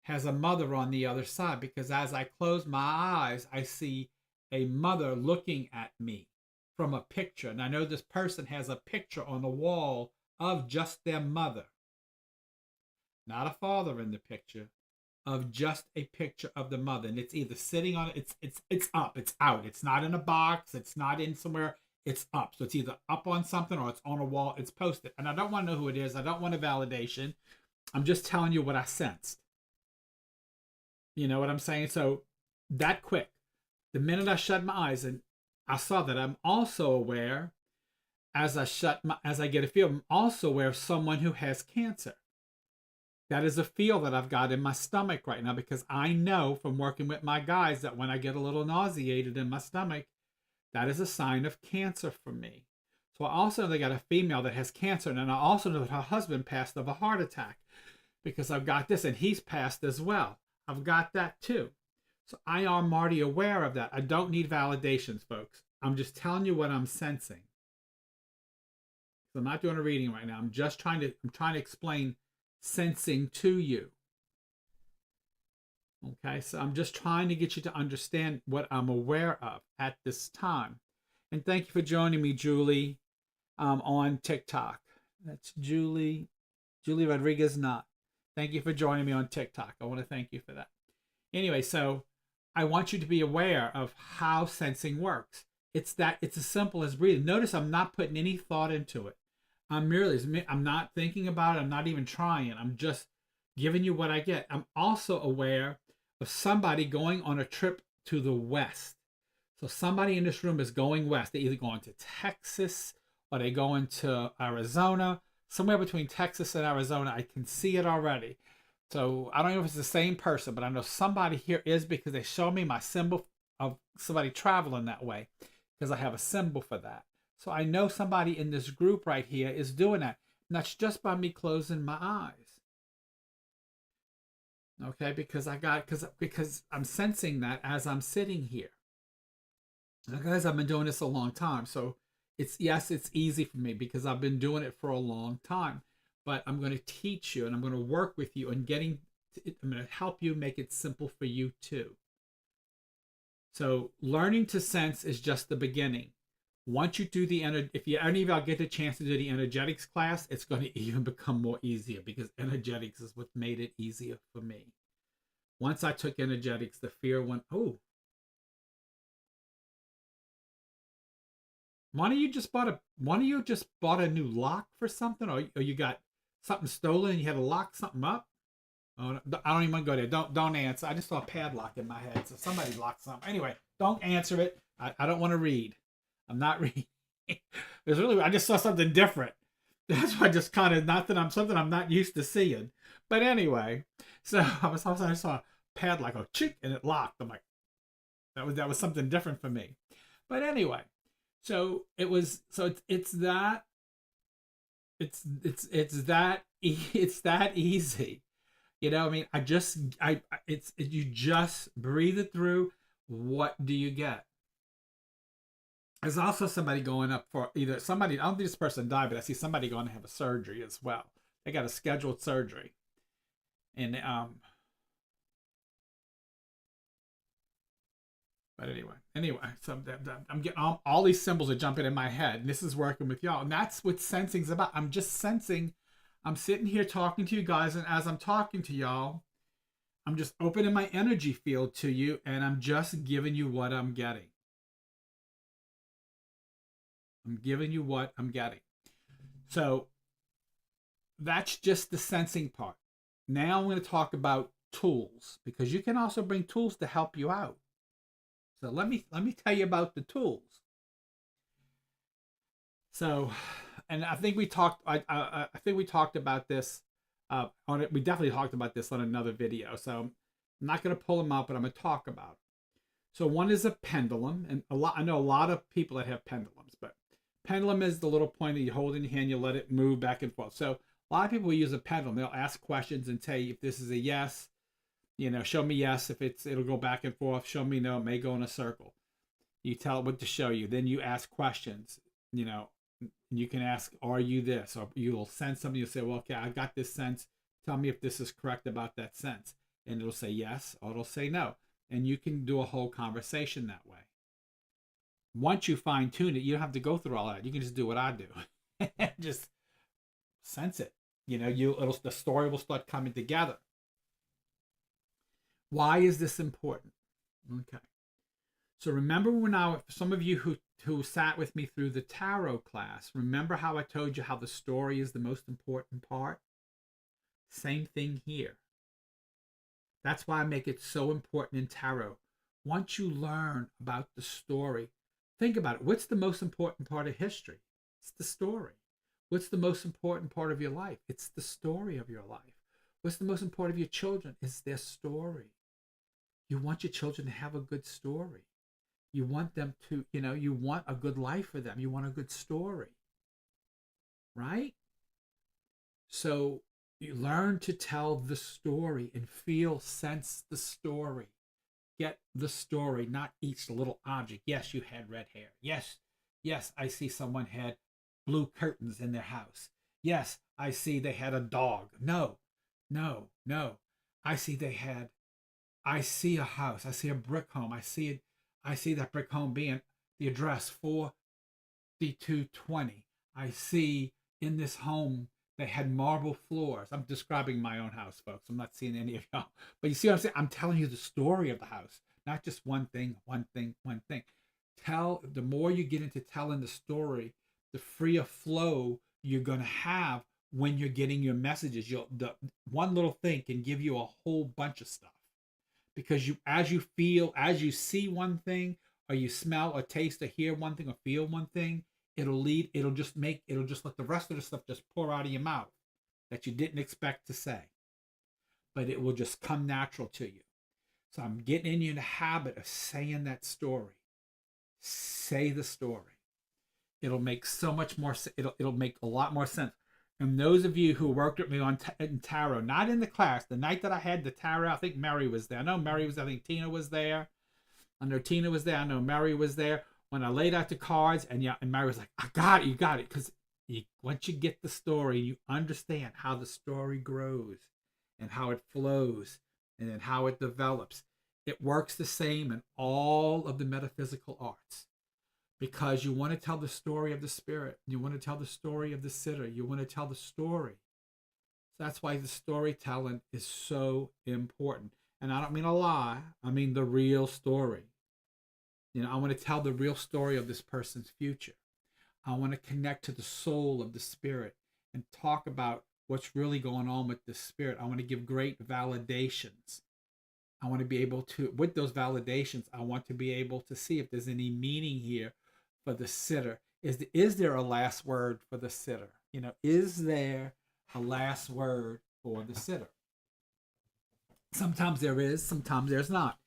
S1: has a mother on the other side, because as I close my eyes, I see a mother looking at me from a picture. And I know this person has a picture on the wall of just their mother, not a father in the picture, of just a picture of the mother. And it's either sitting on it's up, it's out. It's not in a box, it's not in somewhere, it's up. So it's either up on something or it's on a wall, it's posted. And I don't want to know who it is. I don't want a validation. I'm just telling you what I sensed. You know what I'm saying? So that quick, the minute I shut my eyes and I saw that, I'm also aware as I get a feel, I'm also aware of someone who has cancer. That is a feel that I've got in my stomach right now, because I know from working with my guys that when I get a little nauseated in my stomach, that is a sign of cancer for me. So I also know they got a female that has cancer, and I also know that her husband passed of a heart attack, because I've got this, and he's passed as well. I've got that too. So I am already aware of that. I don't need validations, folks. I'm just telling you what I'm sensing. So I'm not doing a reading right now. I'm trying to explain sensing to you. Okay, so I'm just trying to get you to understand what I'm aware of at this time. And thank you for joining me, Julie, on TikTok. That's Julie Rodriguez Not. Thank you for joining me on TikTok. I want to thank you for that. Anyway, so I want you to be aware of how sensing works. It's as simple as breathing. Notice I'm not putting any thought into it. I'm not thinking about it. I'm not even trying. I'm just giving you what I get. I'm also aware of somebody going on a trip to the west. So somebody in this room is going west. They're either going to Texas or they're going to Arizona. Somewhere between Texas and Arizona. I can see it already. So I don't know if it's the same person, but I know somebody here is, because they show me my symbol of somebody traveling that way, because I have a symbol for that. So I know somebody in this group right here is doing that. And that's just by me closing my eyes. Okay, because I'm sensing that as I'm sitting here. Now, guys, I've been doing this a long time. So it's easy for me because I've been doing it for a long time. But I'm going to teach you, and I'm going to work with you on I'm going to help you make it simple for you too. So learning to sense is just the beginning. Once you do if you any of y'all get the chance to do the energetics class, it's going to even become more easier, because energetics is what made it easier for me. Once I took energetics, the fear went, oh. One of you just bought a new lock for something, or you got something stolen and you had to lock something up? Oh, I don't even want to go there. Don't answer. I just saw a padlock in my head, so somebody locked something. Anyway, don't answer it. I don't want to read. I'm not reading. I just saw something different. That's why I just kind of something I'm not used to seeing. But anyway, so I saw a padlock go chick and it locked. I'm like, that was something different for me. But anyway, so it's that easy. You know, I mean, you just breathe it through. What do you get? There's also somebody going up for I don't think this person died, but I see somebody going to have a surgery as well. They got a scheduled surgery. And, but anyway, so I'm getting all these symbols are jumping in my head, and this is working with y'all. And that's what sensing's about. I'm just sensing. I'm sitting here talking to you guys, and as I'm talking to y'all, I'm just opening my energy field to you, and I'm just giving you what I'm getting. I'm giving you what I'm getting. So that's just the sensing part. Now I'm going to talk about tools, because you can also bring tools to help you out. So let me tell you about the tools. So, and I think we talked. I think we talked about this on it. We definitely talked about this on another video. So I'm not going to pull them out, but I'm going to talk about it. So one is a pendulum, and I know a lot of people that have pendulums, but pendulum is the little point that you hold in your hand, you let it move back and forth. So a lot of people will use a pendulum. They'll ask questions and tell you if this is a yes, show me yes. If it'll go back and forth. Show me no, it may go in a circle. You tell it what to show you. Then you ask questions. You can ask, are you this? Or you'll sense something. You'll say, well, okay, I got this sense. Tell me if this is correct about that sense. And it'll say yes, or it'll say no. And you can do a whole conversation that way. once you fine tune it, you don't have to go through all that. You can just do what I do. Just sense it. The story will start coming together. Why is this important? Okay. So remember some of you who sat with me through the tarot class, remember how I told you how the story is the most important part? Same thing here. That's why I make it so important in tarot. Once you learn about the story, think about it. What's the most important part of history? It's the story. What's the most important part of your life? It's the story of your life. What's the most important of your children? It's their story. You want your children to have a good story. You want them to, you want a good life for them. You want a good story. Right? So you learn to tell the story and sense the story. Get the story, not each little object. Yes, you had red hair. Yes, I see someone had blue curtains in their house. Yes, I see they had a dog. No. I see a house. I see a brick home. I see that brick home being the address 4220. I see in this home they had marble floors. I'm describing my own house, folks. I'm not seeing any of y'all. But you see what I'm saying? I'm telling you the story of the house, not just one thing. The more you get into telling the story, the freer flow you're going to have when you're getting your messages. The one little thing can give you a whole bunch of stuff. Because as you see one thing, or you smell or taste or hear one thing or feel one thing, it'll just let the rest of the stuff just pour out of your mouth that you didn't expect to say. But it will just come natural to you. So I'm getting you in the habit of saying that story. Say the story. It'll make so much more. It'll make a lot more sense. And those of you who worked with me in tarot, not in the class, the night that I had the tarot, I think Mary was there. I know Mary was there. I think Tina was there. I know Tina was there. I know Mary was there. When I laid out the cards, and Mary was like, I got it, you got it. Because once you get the story, you understand how the story grows and how it flows and then how it develops. It works the same in all of the metaphysical arts. Because you want to tell the story of the spirit. You want to tell the story of the sitter. You want to tell the story. So that's why the storytelling is so important. And I don't mean a lie. I mean the real story. I want to tell the real story of this person's future. I want to connect to the soul of the spirit and talk about what's really going on with the spirit. I want to give great validations. I want to be able to, with those validations, I want to be able to see if there's any meaning here for the sitter. Is there a last word for the sitter? Is there a last word for the sitter? Sometimes there is, sometimes there's not.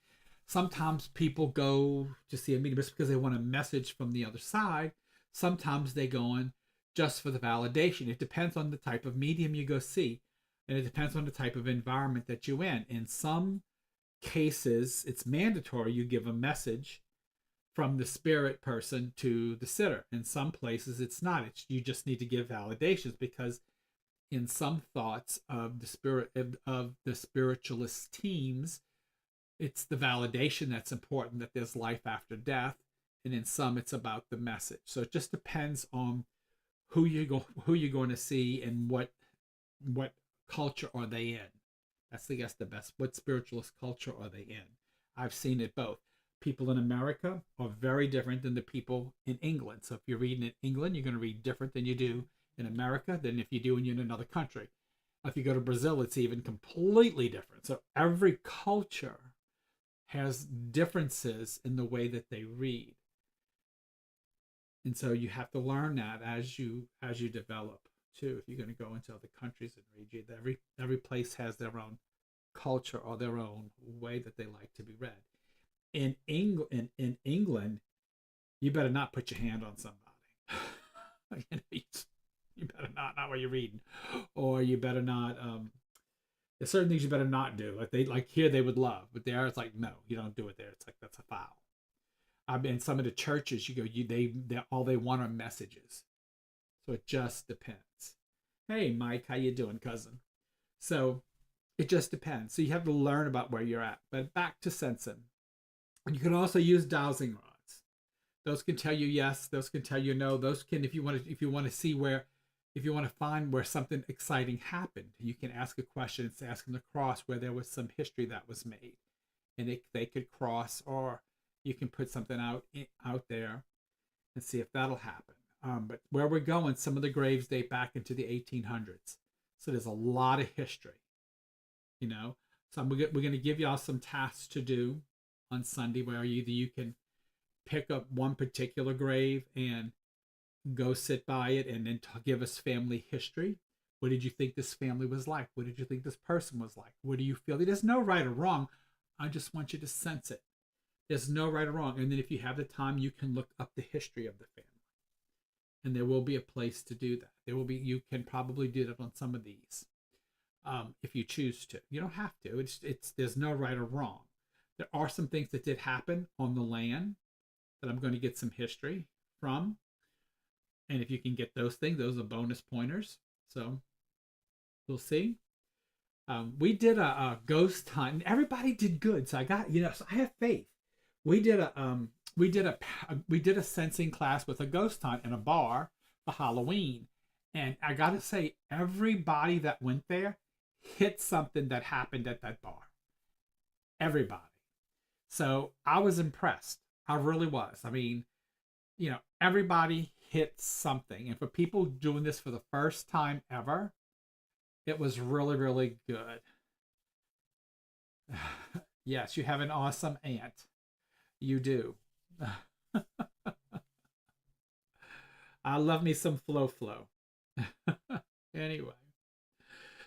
S1: Sometimes people go to see a medium just because they want a message from the other side. Sometimes they go in just for the validation. It depends on the type of medium you go see, and it depends on the type of environment that you're in. In some cases, it's mandatory you give a message from the spirit person to the sitter. In some places, it's not. You just need to give validations, because in some thoughts of the spiritualist teams, it's the validation that's important, that there's life after death, and in some it's about the message. So it just depends on who you're going to see and what culture are they in. That's the best. What spiritualist culture are they in? I've seen it both. People in America are very different than the people in England. So if you're reading in England, you're going to read different than you do in America than if you do when you're in another country. If you go to Brazil, it's even completely different. So every culture has differences in the way that they read. And so you have to learn that as you develop too. If you're going to go into other countries and read, every place has their own culture or their own way that they like to be read. In England, you better not put your hand on somebody. You better not while you're reading, or you better not. There's certain things you better not do. Like here they would love, but there it's like, no, you don't do it there. It's like, that's a foul. In some of the churches, they all they want are messages. So it just depends. Hey, Mike, how you doing, cousin? So it just depends. So you have to learn about where you're at. But back to sensing. And you can also use dowsing rods. Those can tell you yes. Those can tell you no. Those can, if you want to see where, if you want to find where something exciting happened, you can ask a question. It's asking the cross where there was some history that was made, and they could cross, or you can put something out there and see if that'll happen. But where we're going, some of the graves date back into the 1800s, so there's a lot of history, you know. So we're going to give y'all some tasks to do on Sunday, where either you can pick up one particular grave and go sit by it, and then give us family history. What did you think this family was like? What did you think this person was like? What do you feel? There's no right or wrong. I just want you to sense it. There's no right or wrong. And then if you have the time, you can look up the history of the family. And there will be a place to do that. You can probably do that on some of these, if you choose to. You don't have to. There's no right or wrong. There are some things that did happen on the land that I'm going to get some history from. And if you can get those things, those are bonus pointers. So we'll see. We did a ghost hunt. Everybody did good. So I got, so I have faith. We did a sensing class with a ghost hunt in a bar for Halloween. And I got to say, everybody that went there hit something that happened at that bar. Everybody. So I was impressed. I really was. I mean, everybody hit something. And for people doing this for the first time ever, it was really, really good. Yes, you have an awesome aunt. You do. I love me some Flo. Anyway,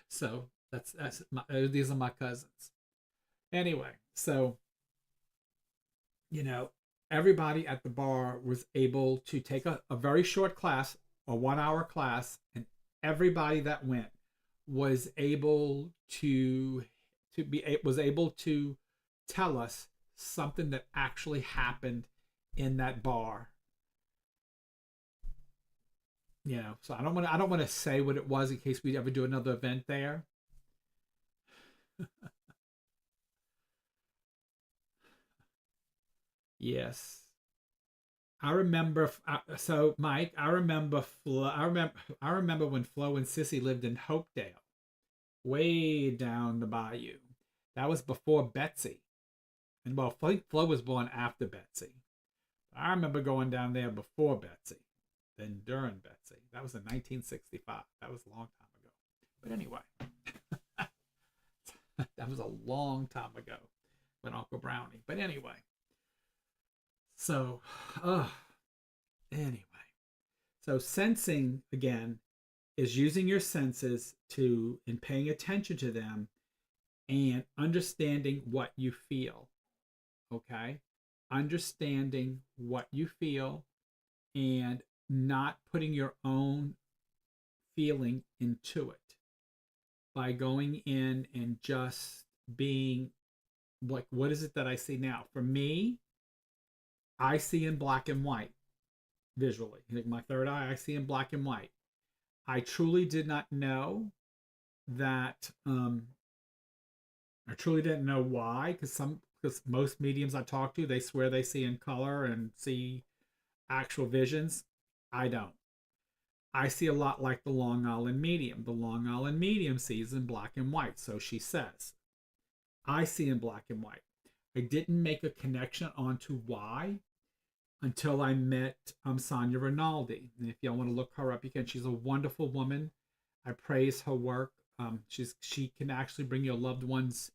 S1: so these are my cousins. Anyway, so everybody at the bar was able to take a very short class, a 1 hour class, and everybody that went was able to tell us something that actually happened in that bar. So I don't want to say what it was in case we ever do another event there. Yes. I remember. So, Mike, I remember Flo. I remember when Flo and Sissy lived in Hopedale, way down the bayou. That was before Betsy, and well, Flo was born after Betsy. I remember going down there before Betsy, then during Betsy. That was in 1965. That was a long time ago. But anyway, that was a long time ago with Uncle Brownie. But anyway. So, anyway. So sensing, again, is using your senses and paying attention to them and understanding what you feel. Okay? Understanding what you feel and not putting your own feeling into it by going in and just being like, what is it that I see now? For me, I see in black and white visually. Like my third eye, I see in black and white. I truly did not know that. I truly didn't know why, because most mediums I talk to, they swear they see in color and see actual visions. I don't. I see a lot like the Long Island medium. The Long Island medium sees in black and white, so she says. I see in black and white. I didn't make a connection onto why until I met Sonia Rinaldi. And if y'all want to look her up, you can. She's a wonderful woman. I praise her work. She can actually bring your loved ones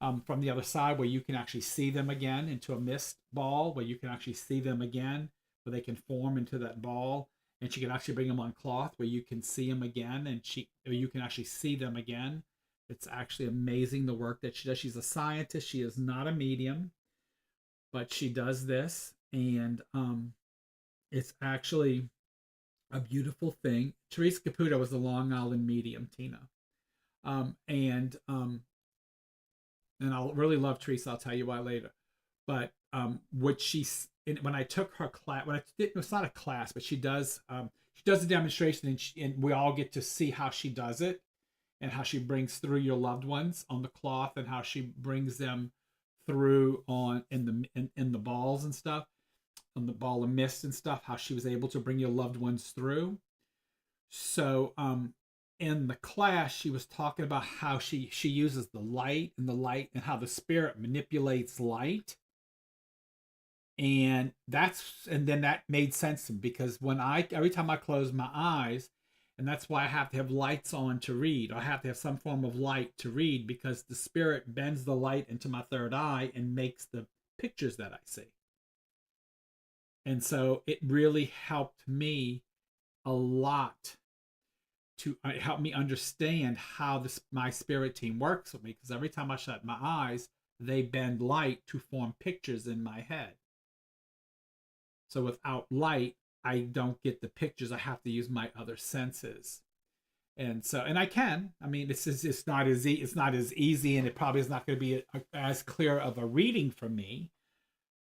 S1: from the other side, where you can actually see them again, into a mist ball, where you can actually see them again, where they can form into that ball. And she can actually bring them on cloth, where you can see them again, or you can actually see them again. It's actually amazing the work that she does. She's a scientist. She is not a medium, but she does this, and it's actually a beautiful thing. Teresa Caputo was the Long Island medium, Tina, and I'll really love Teresa. I'll tell you why later. But when I took her class, it's not a class, but she does a demonstration, and we all get to see how she does it, and how she brings through your loved ones on the cloth, and how she brings them through in the balls and stuff. on the ball of mist and stuff, how she was able to bring your loved ones through. So in the class, she was talking about how she uses the light and how the spirit manipulates light. And then that made sense to me, because every time I close my eyes, and that's why I have to have lights on to read. I have to have some form of light to read, because the spirit bends the light into my third eye and makes the pictures that I see. And so it really helped me a lot to help me understand how my spirit team works with me, because every time I shut my eyes, they bend light to form pictures in my head. So without light, I don't get the pictures. I have to use my other senses. And I can. I mean, it's not as easy, and it probably is not going to be as clear of a reading for me.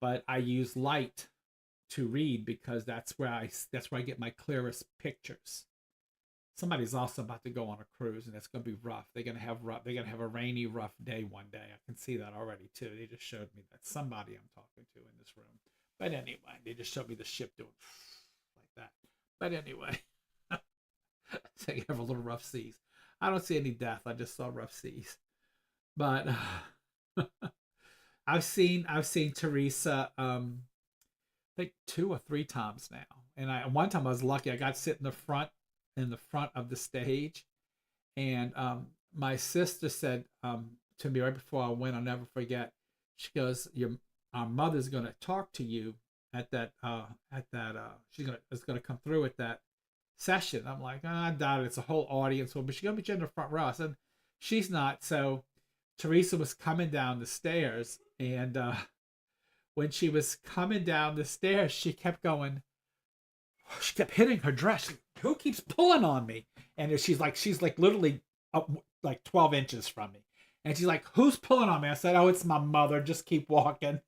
S1: But I use light to read, because that's where I get my clearest pictures. Somebody's also about to go on a cruise, and it's going to be rough. They're going to have a rainy, rough day one day. I can see that already too. They just showed me that somebody I'm talking to in this room. But anyway, they just showed me the ship doing like that. But anyway, so you have a little rough seas. I don't see any death. I just saw rough seas. But I've seen Teresa I think 2 or 3 times now. And one time I was lucky. I got to sit in the front of the stage, and my sister said to me right before I went, I'll never forget. She goes, our mother's going to talk to you at that is going to come through at that session. I'm like, I doubt it. It's a whole audience, but she's going to be in the front row. I said, she's not. So Teresa was coming down the stairs, and when she was coming down the stairs, she kept hitting her dress. Who keeps pulling on me? And she's like literally up, like 12 inches from me. And she's like, who's pulling on me? I said, oh, it's my mother. Just keep walking.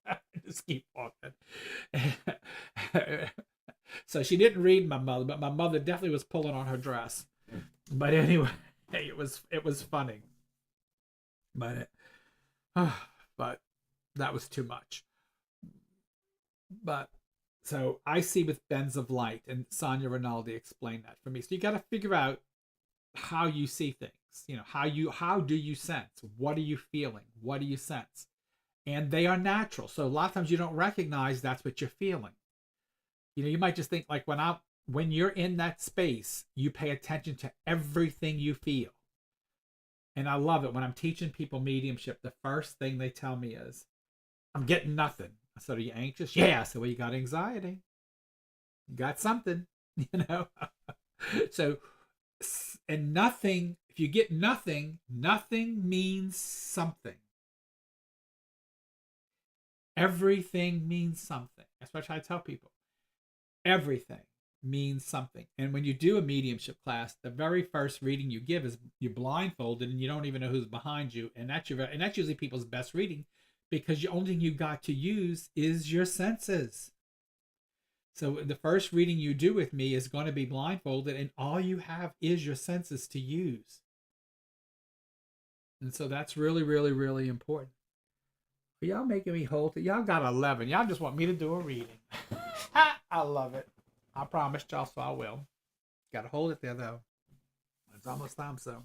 S1: Just keep walking. So she didn't read my mother, but my mother definitely was pulling on her dress. But anyway, it was funny. But but that was too much. But so I see with bends of light, and Sonia Rinaldi explained that for me. So you got to figure out how you see things. How do you sense? What are you feeling? What do you sense? And they are natural. So a lot of times you don't recognize that's what you're feeling. You might just think, like, when you're in that space, you pay attention to everything you feel. And I love it when I'm teaching people mediumship. The first thing they tell me is, I'm getting nothing. I said, are you anxious? Yeah. I said, well, you got anxiety. You got something, So, and nothing, if you get nothing, nothing means something. Everything means something. That's what I try to tell people. Everything means something. And when you do a mediumship class, the very first reading you give is you're blindfolded and you don't even know who's behind you. And that's usually people's best reading, because the only thing you got to use is your senses. So the first reading you do with me is going to be blindfolded, and all you have is your senses to use. And so that's really, really, really important. But y'all making me hold it. Y'all got 11. Y'all just want me to do a reading. I love it. I promised y'all, so I will. Got to hold it there, though. It's almost time, so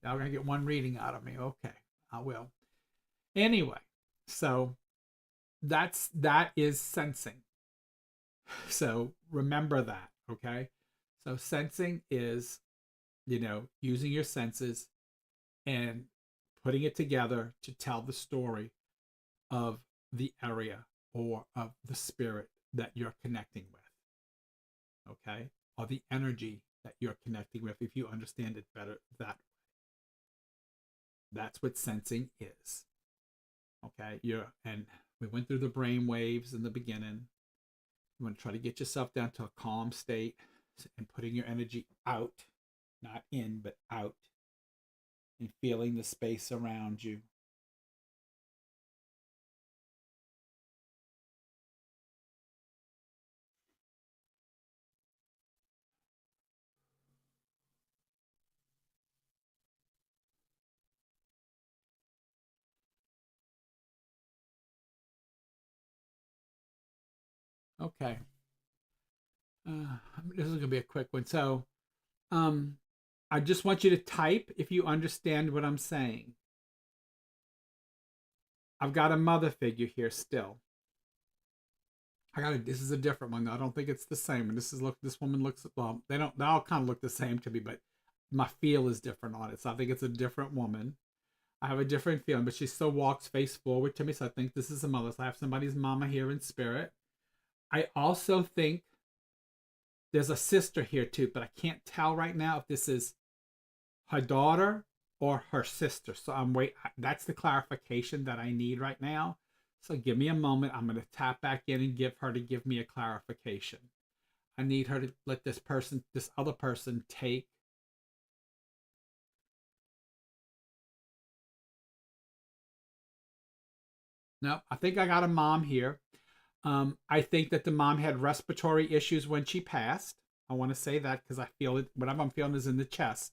S1: y'all going to get one reading out of me. Okay, I will. Anyway, so that is sensing. So remember that, okay? So sensing is, using your senses and putting it together to tell the story of the area or of the spirit that you're connecting with, okay? Or the energy that you're connecting with, if you understand it better that way. That's what sensing is, okay? And we went through the brain waves in the beginning. You want to try to get yourself down to a calm state and putting your energy out, not in, but out, and feeling the space around you. Okay. This is gonna be a quick one. So, um, I just want you to type if you understand what I'm saying. I've got a mother figure here still. This is a different one. I don't think it's the same. And this woman looks, well, they all kind of look the same to me, but my feel is different on it. So I think it's a different woman. I have a different feeling, but she still walks face forward to me. So I think this is a mother. So I have somebody's mama here in spirit. I also think there's a sister here too, but I can't tell right now if this is her daughter or her sister. So that's the clarification that I need right now. So give me a moment. I'm going to tap back in and give her to give me a clarification. I need her to let this other person take. No, I think I got a mom here. I think that the mom had respiratory issues when she passed. I want to say that because I feel it. Whatever I'm feeling is in the chest.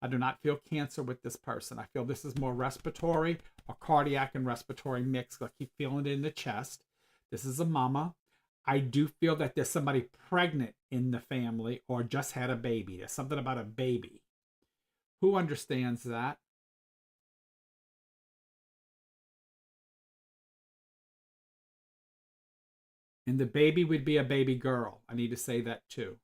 S1: I do not feel cancer with this person. I feel this is more respiratory or cardiac and respiratory mix. I keep feeling it in the chest. This is a mama. I do feel that there's somebody pregnant in the family or just had a baby. There's something about a baby. Who understands that? And the baby would be a baby girl. I need to say that too.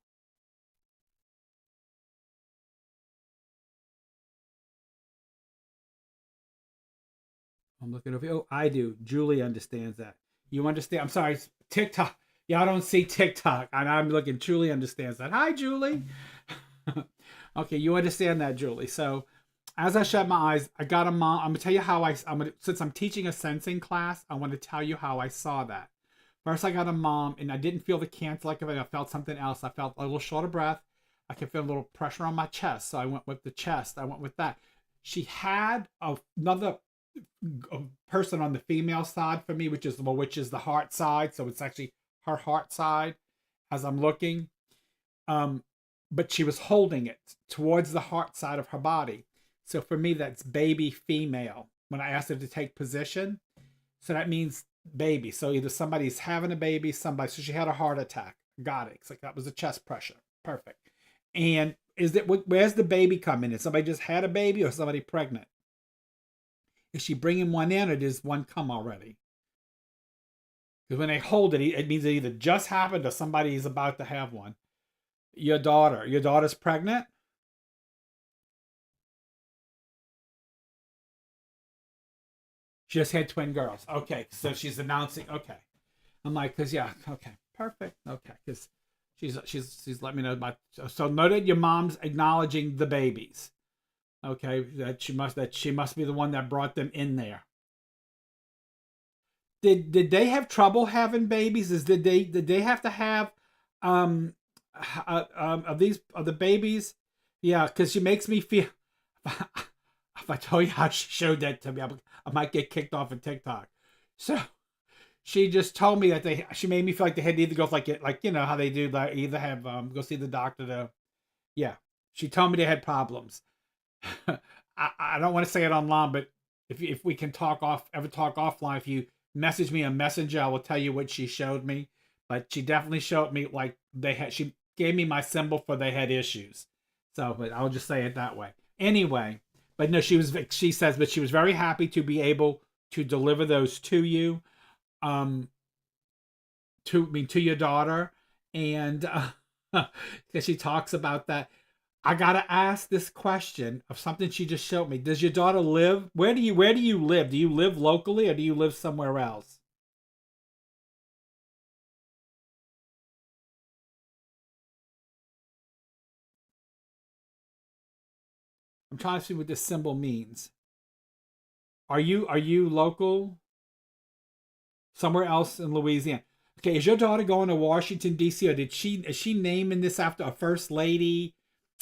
S1: I'm looking over. Oh, I do. Julie understands that. You understand? I'm sorry. TikTok. Y'all don't see TikTok. And I'm looking. Julie understands that. Hi, Julie. Okay, you understand that, Julie. So as I shut my eyes, I got a mom. I'm going to tell you how since I'm teaching a sensing class, I want to tell you how I saw that. First, I got a mom, and I didn't feel the cancer like it. I felt something else. I felt a little short of breath. I could feel a little pressure on my chest. So I went with the chest. I went with that. She had another person on the female side for me, which is the heart side. So it's actually her heart side as I'm looking. But she was holding it towards the heart side of her body. So for me, that's baby female when I asked her to take position. So that means baby. So either somebody's having a baby, so she had a heart attack. Got it. It's like that was a chest pressure. Perfect. And where's the baby coming in? Somebody just had a baby or somebody pregnant? Is she bringing one in or does one come already? Because when they hold it, it means it either just happened or somebody is about to have one. Your daughter's pregnant? She just had twin girls. Okay, so she's announcing. Okay, I'm like, cause yeah, okay, perfect. Okay, cause she's let me know about. So noted your mom's acknowledging the babies. Okay, that she must be the one that brought them in there. Did they have trouble having babies? Did they have to have of the babies? Yeah, because she makes me feel. If I tell you how she showed that to me, I might get kicked off of TikTok. So she just told me that she made me feel like they had to either go like you know how they do, like either have go see the doctor to, yeah. She told me they had problems. I don't want to say it online, but if we can talk offline, if you message me a messenger, I will tell you what she showed me. But she definitely showed me like she gave me my symbol for they had issues. So, but I'll just say it that way. Anyway, but no, she says, but she was very happy to be able to deliver those to you, to your daughter, and because she talks about that. I gotta ask this question of something she just showed me. Does your daughter live? Where do you live? Do you live locally or do you live somewhere else? I'm trying to see what this symbol means. Are you local? Somewhere else in Louisiana? Okay, is your daughter going to Washington D.C. or is she naming this after a first lady,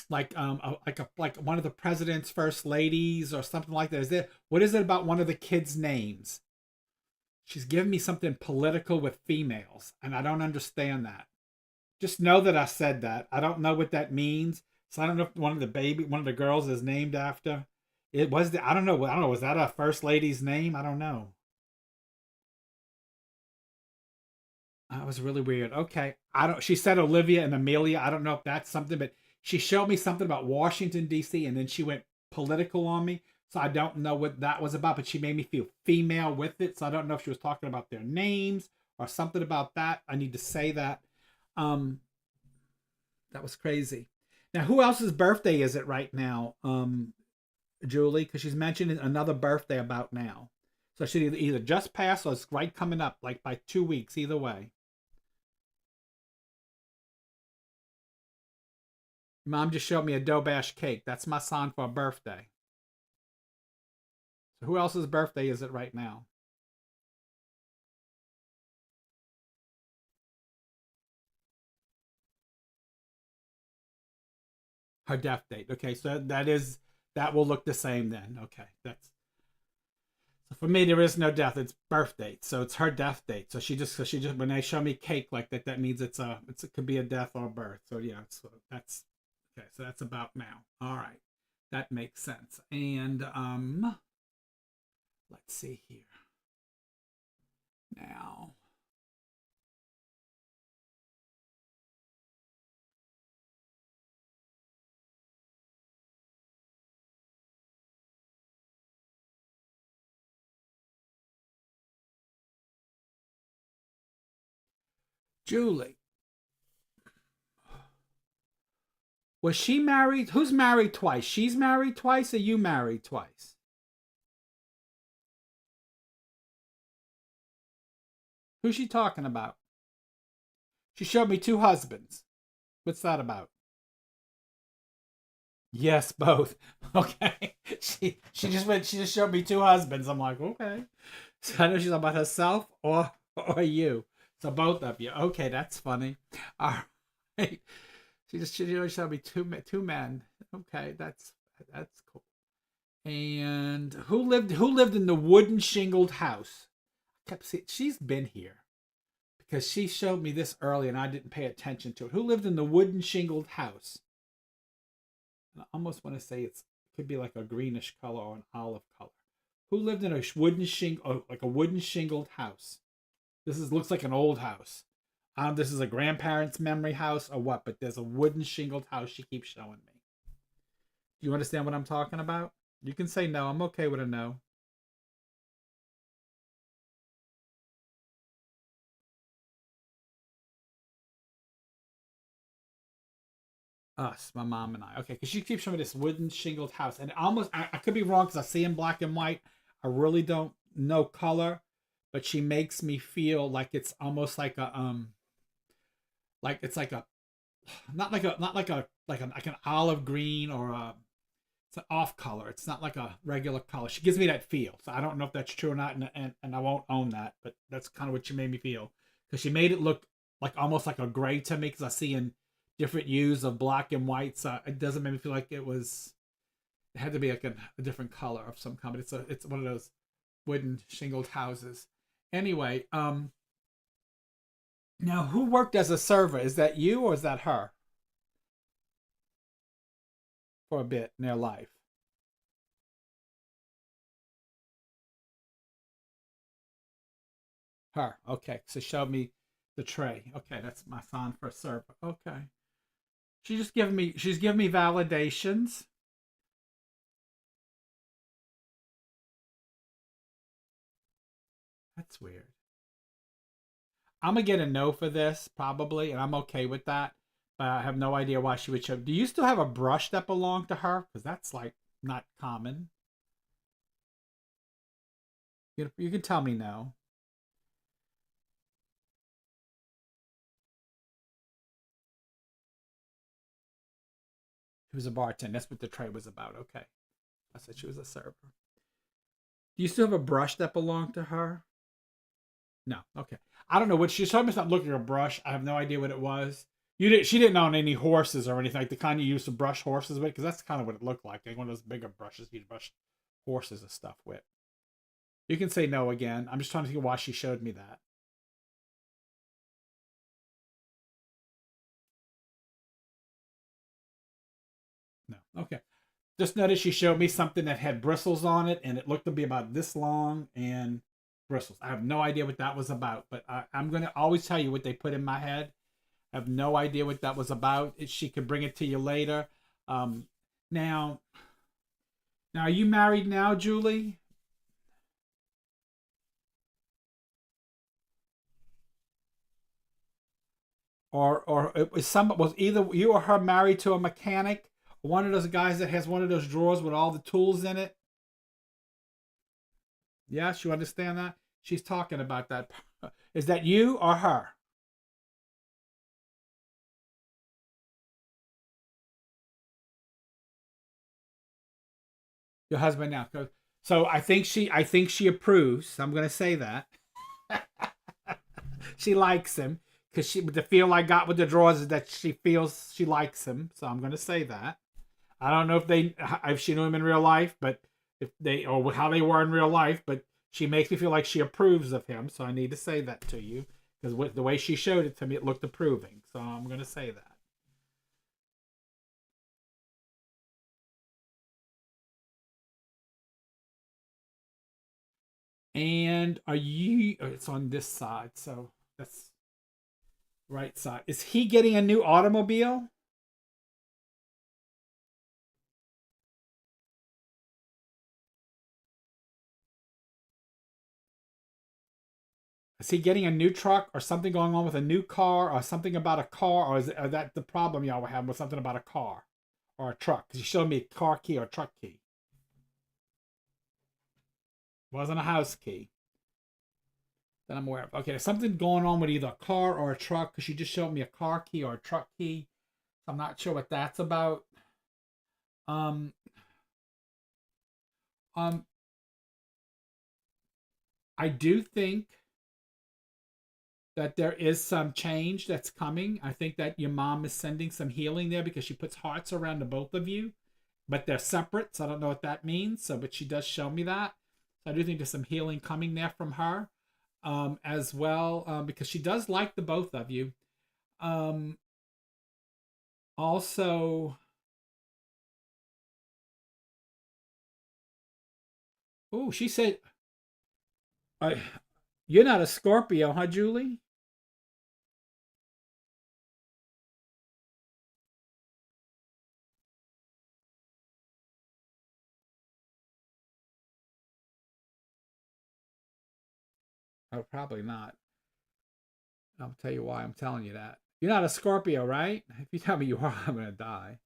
S1: like one of the president's first ladies or something like that? What is it about one of the kids' names? She's giving me something political with females, and I don't understand that. Just know that I said that. I don't know what that means. So I don't know if one of the girls is named after. It was I don't know. I don't know. Was that a first lady's name? I don't know. That was really weird. Okay. I don't She said Olivia and Amelia. I don't know if that's something, but she showed me something about Washington D.C. and then she went political on me. So I don't know what that was about, but she made me feel female with it. So I don't know if she was talking about their names or something about that. I need to say that. Um that was crazy. Now, who else's birthday is it right now? Julie, because she's mentioning another birthday about now. So she either just passed or it's right coming up, like by 2 weeks, either way. Mom just showed me a dough bash cake. That's my son for a birthday. So who else's birthday is it right now? Her death date. Okay, so that will look the same then. Okay, that's so for me there is no death. It's birth date. So it's her death date. So she just when they show me cake like that, that means it could be a death or a birth. So yeah, so that's okay. So that's about now. All right, that makes sense. And let's see here now. Julie, was she married? Who's married twice? She's married twice, or you married twice? Who's she talking about? She showed me two husbands. What's that about? Yes, both. Okay. She just showed me two husbands. I'm like, okay. So I know she's talking about herself or you. So both of you. Okay, that's funny. All right. She showed me two men. Okay, that's cool. And who lived in the wooden shingled house? I kept seeing she's been here because she showed me this early and I didn't pay attention to it. Who lived in the wooden shingled house? I almost want to say it could be like a greenish color or an olive color. Who lived in a wooden like a wooden shingled house? Looks like an old house. This is a grandparent's memory house or what? But there's a wooden shingled house she keeps showing me. Do you understand what I'm talking about? You can say no. I'm okay with a no. Us, my mom and I. Okay, because she keeps showing me this wooden shingled house, and I could be wrong because I see in black and white. I really don't know color, but she makes me feel like it's almost like it's like a like an olive green or it's an off color. It's not like a regular color. She gives me that feel. So I don't know if that's true or not, and I won't own that, but that's kind of what she made me feel because she made it look like almost like a gray to me because I see in different hues of black and white. So it doesn't make me feel like it had to be like a different color of some kind. But it's one of those wooden shingled houses. Anyway, now who worked as a server? Is that you or is that her for a bit in their life? Her. Okay. So show me the tray. Okay, that's my sign for a server. Okay. She's giving me validations. That's weird. I'm gonna get a no for this probably, and I'm okay with that. But I have no idea why she would show. Do you still have a brush that belonged to her? Because that's like not common. You can tell me no. She was a bartender. That's what the tray was about. Okay. I said she was a server. Do you still have a brush that belonged to her? No. Okay. I don't know what she told me. Stop looking at a brush. I have no idea what it was. She didn't own any horses or anything like the kind you used to brush horses with, because that's kind of what it looked like one of those bigger brushes you'd brush horses and stuff with. You can say no again. I'm just trying to think why she showed me that. No. Okay. Just notice she showed me something that had bristles on it, and it looked to be about this long, and bristles. I have no idea what that was about, but I'm going to always tell you what they put in my head. I have no idea what that was about. She could bring it to you later. Um, now, now, are you married now, Julie? Or it was either you or her married to a mechanic, or one of those guys that has one of those drawers with all the tools in it? Yes, you understand that? She's talking about that. Is that you or her? Your husband now. So I think she approves. I'm gonna say that. She likes him because the feel I got with the drawers is that she feels she likes him. So I'm gonna say that. I don't know if she knew him in real life, but if they or how they were in real life, but she makes me feel like she approves of him. So I need to say that to you because with the way she showed it to me, it looked approving. So I'm gonna say that. And are you? Oh, it's on this side, so that's right side. Is he getting a new automobile? Is he getting a new truck or something going on with a new car or something about a car or is that the problem y'all were having with something about a car or a truck? Because you showed me a car key or a truck key. It wasn't a house key that I'm aware of. Okay, there's something going on with either a car or a truck because you just showed me a car key or a truck key. So I'm not sure what that's about. Um, um, I do think that there is some change that's coming. I think that your mom is sending some healing there because she puts hearts around the both of you, but they're separate, so I don't know what that means. So, but she does show me that. So I do think there's some healing coming there from her, as well, because she does like the both of you. Um, also, oh, she said, I, "You're not a Scorpio, huh, Julie?" Oh, probably not. I'll tell you why I'm telling you that. You're not a Scorpio, right? If you tell me you are, I'm gonna die.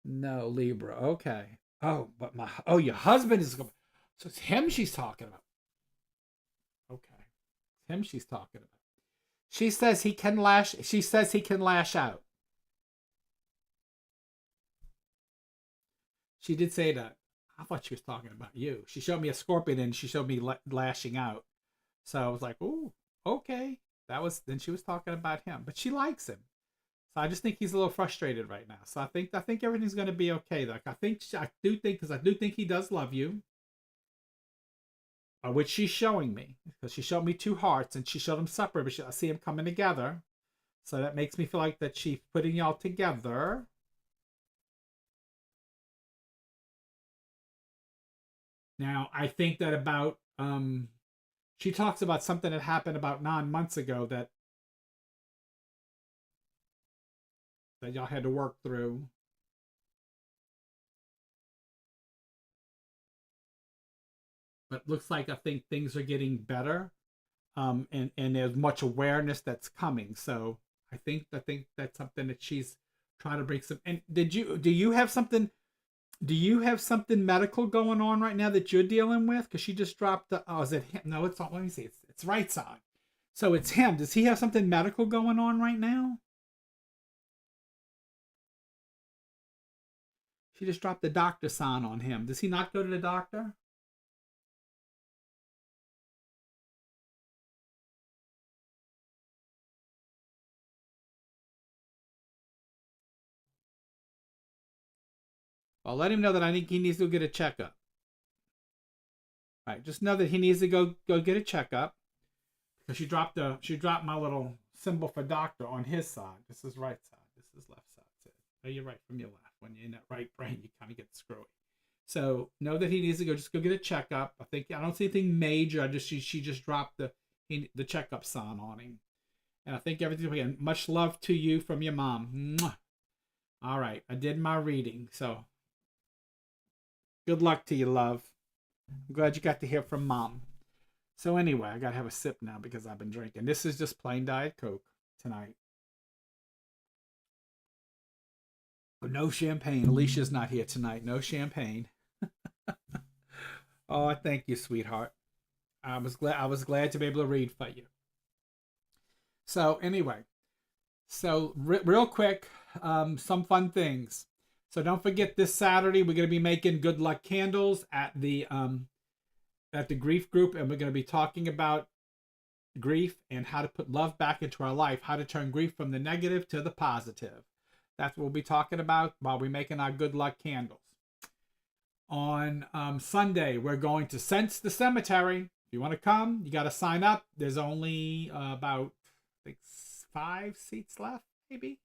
S1: No, Libra. Okay. Oh, but your husband is. So it's him she's talking about. Okay, it's him she's talking about. She says he can lash. She says he can lash out. She did say that. I thought she was talking about you. She showed me a scorpion and she showed me lashing out. So I was like, "Ooh, okay." That was then she was talking about him, but she likes him. So I just think he's a little frustrated right now. So I think everything's going to be okay. Like I do think because I do think he does love you, which she's showing me because she showed me two hearts and she showed them separate, but I see them coming together. So that makes me feel like that she's putting y'all together. Now I think that about she talks about something that happened about 9 months ago that y'all had to work through. But looks like I think things are getting better. And there's much awareness that's coming. So I think that's something that she's trying to bring some. And do you have something medical going on right now that you're dealing with? Because she just dropped the. Oh, is it him? No, it's not. Let me see. It's right side. So it's him. Does he have something medical going on right now? She just dropped the doctor sign on him. Does he not go to the doctor? Well, let him know that I think he needs to go get a checkup. All right, just know that he needs to go get a checkup. Because she dropped my little symbol for doctor on his side. This is right side. This is left side. So, no, you're right from your left. When you're in that right brain, you kind of get screwy. So know that he needs to just go get a checkup. I don't see anything major. She just dropped the checkup sign on him. And I think everything's okay. And much love to you from your mom. Mwah. All right, I did my reading. So good luck to you, love. I'm glad you got to hear from mom. So anyway, I gotta have a sip now because I've been drinking. This is just plain Diet Coke tonight. But no champagne. Alicia's not here tonight. No champagne. Oh, thank you, sweetheart. I was glad to be able to read for you. So anyway, real quick, some fun things. So don't forget this Saturday we're going to be making good luck candles at the grief group, and we're going to be talking about grief and how to put love back into our life, how to turn grief from the negative to the positive. That's what we'll be talking about while we're making our good luck candles. On Sunday, we're going to Sense the Cemetery. If you want to come, you got to sign up. There's only about, I think, 5 seats left, maybe,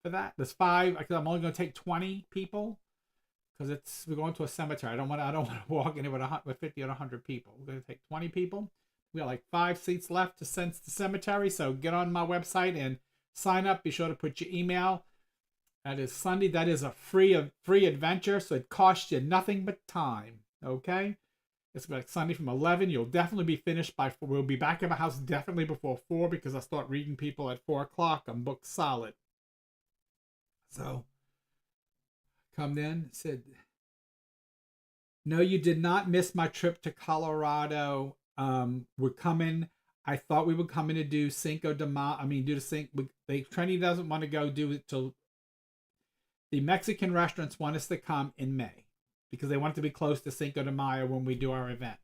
S1: for that. There's 5. I'm only going to take 20 people because we're going to a cemetery. I don't want to walk in with 50 or 100 people. We're going to take 20 people. We got like 5 seats left to Sense the Cemetery. So get on my website and sign up. Be sure to put your email. That is Sunday. That is a free adventure, so it costs you nothing but time. Okay, it's like Sunday from 11. You'll definitely be finished by 4. We'll be back in the house definitely before 4 because I start reading people at 4 o'clock. I'm booked solid. So come in. Said, no, you did not miss my trip to Colorado. We're coming. I thought we would come in to do Cinco de Mayo. Do the Cinco. Trini doesn't want to go do it till. The Mexican restaurants want us to come in May because they want it to be close to Cinco de Mayo when we do our event.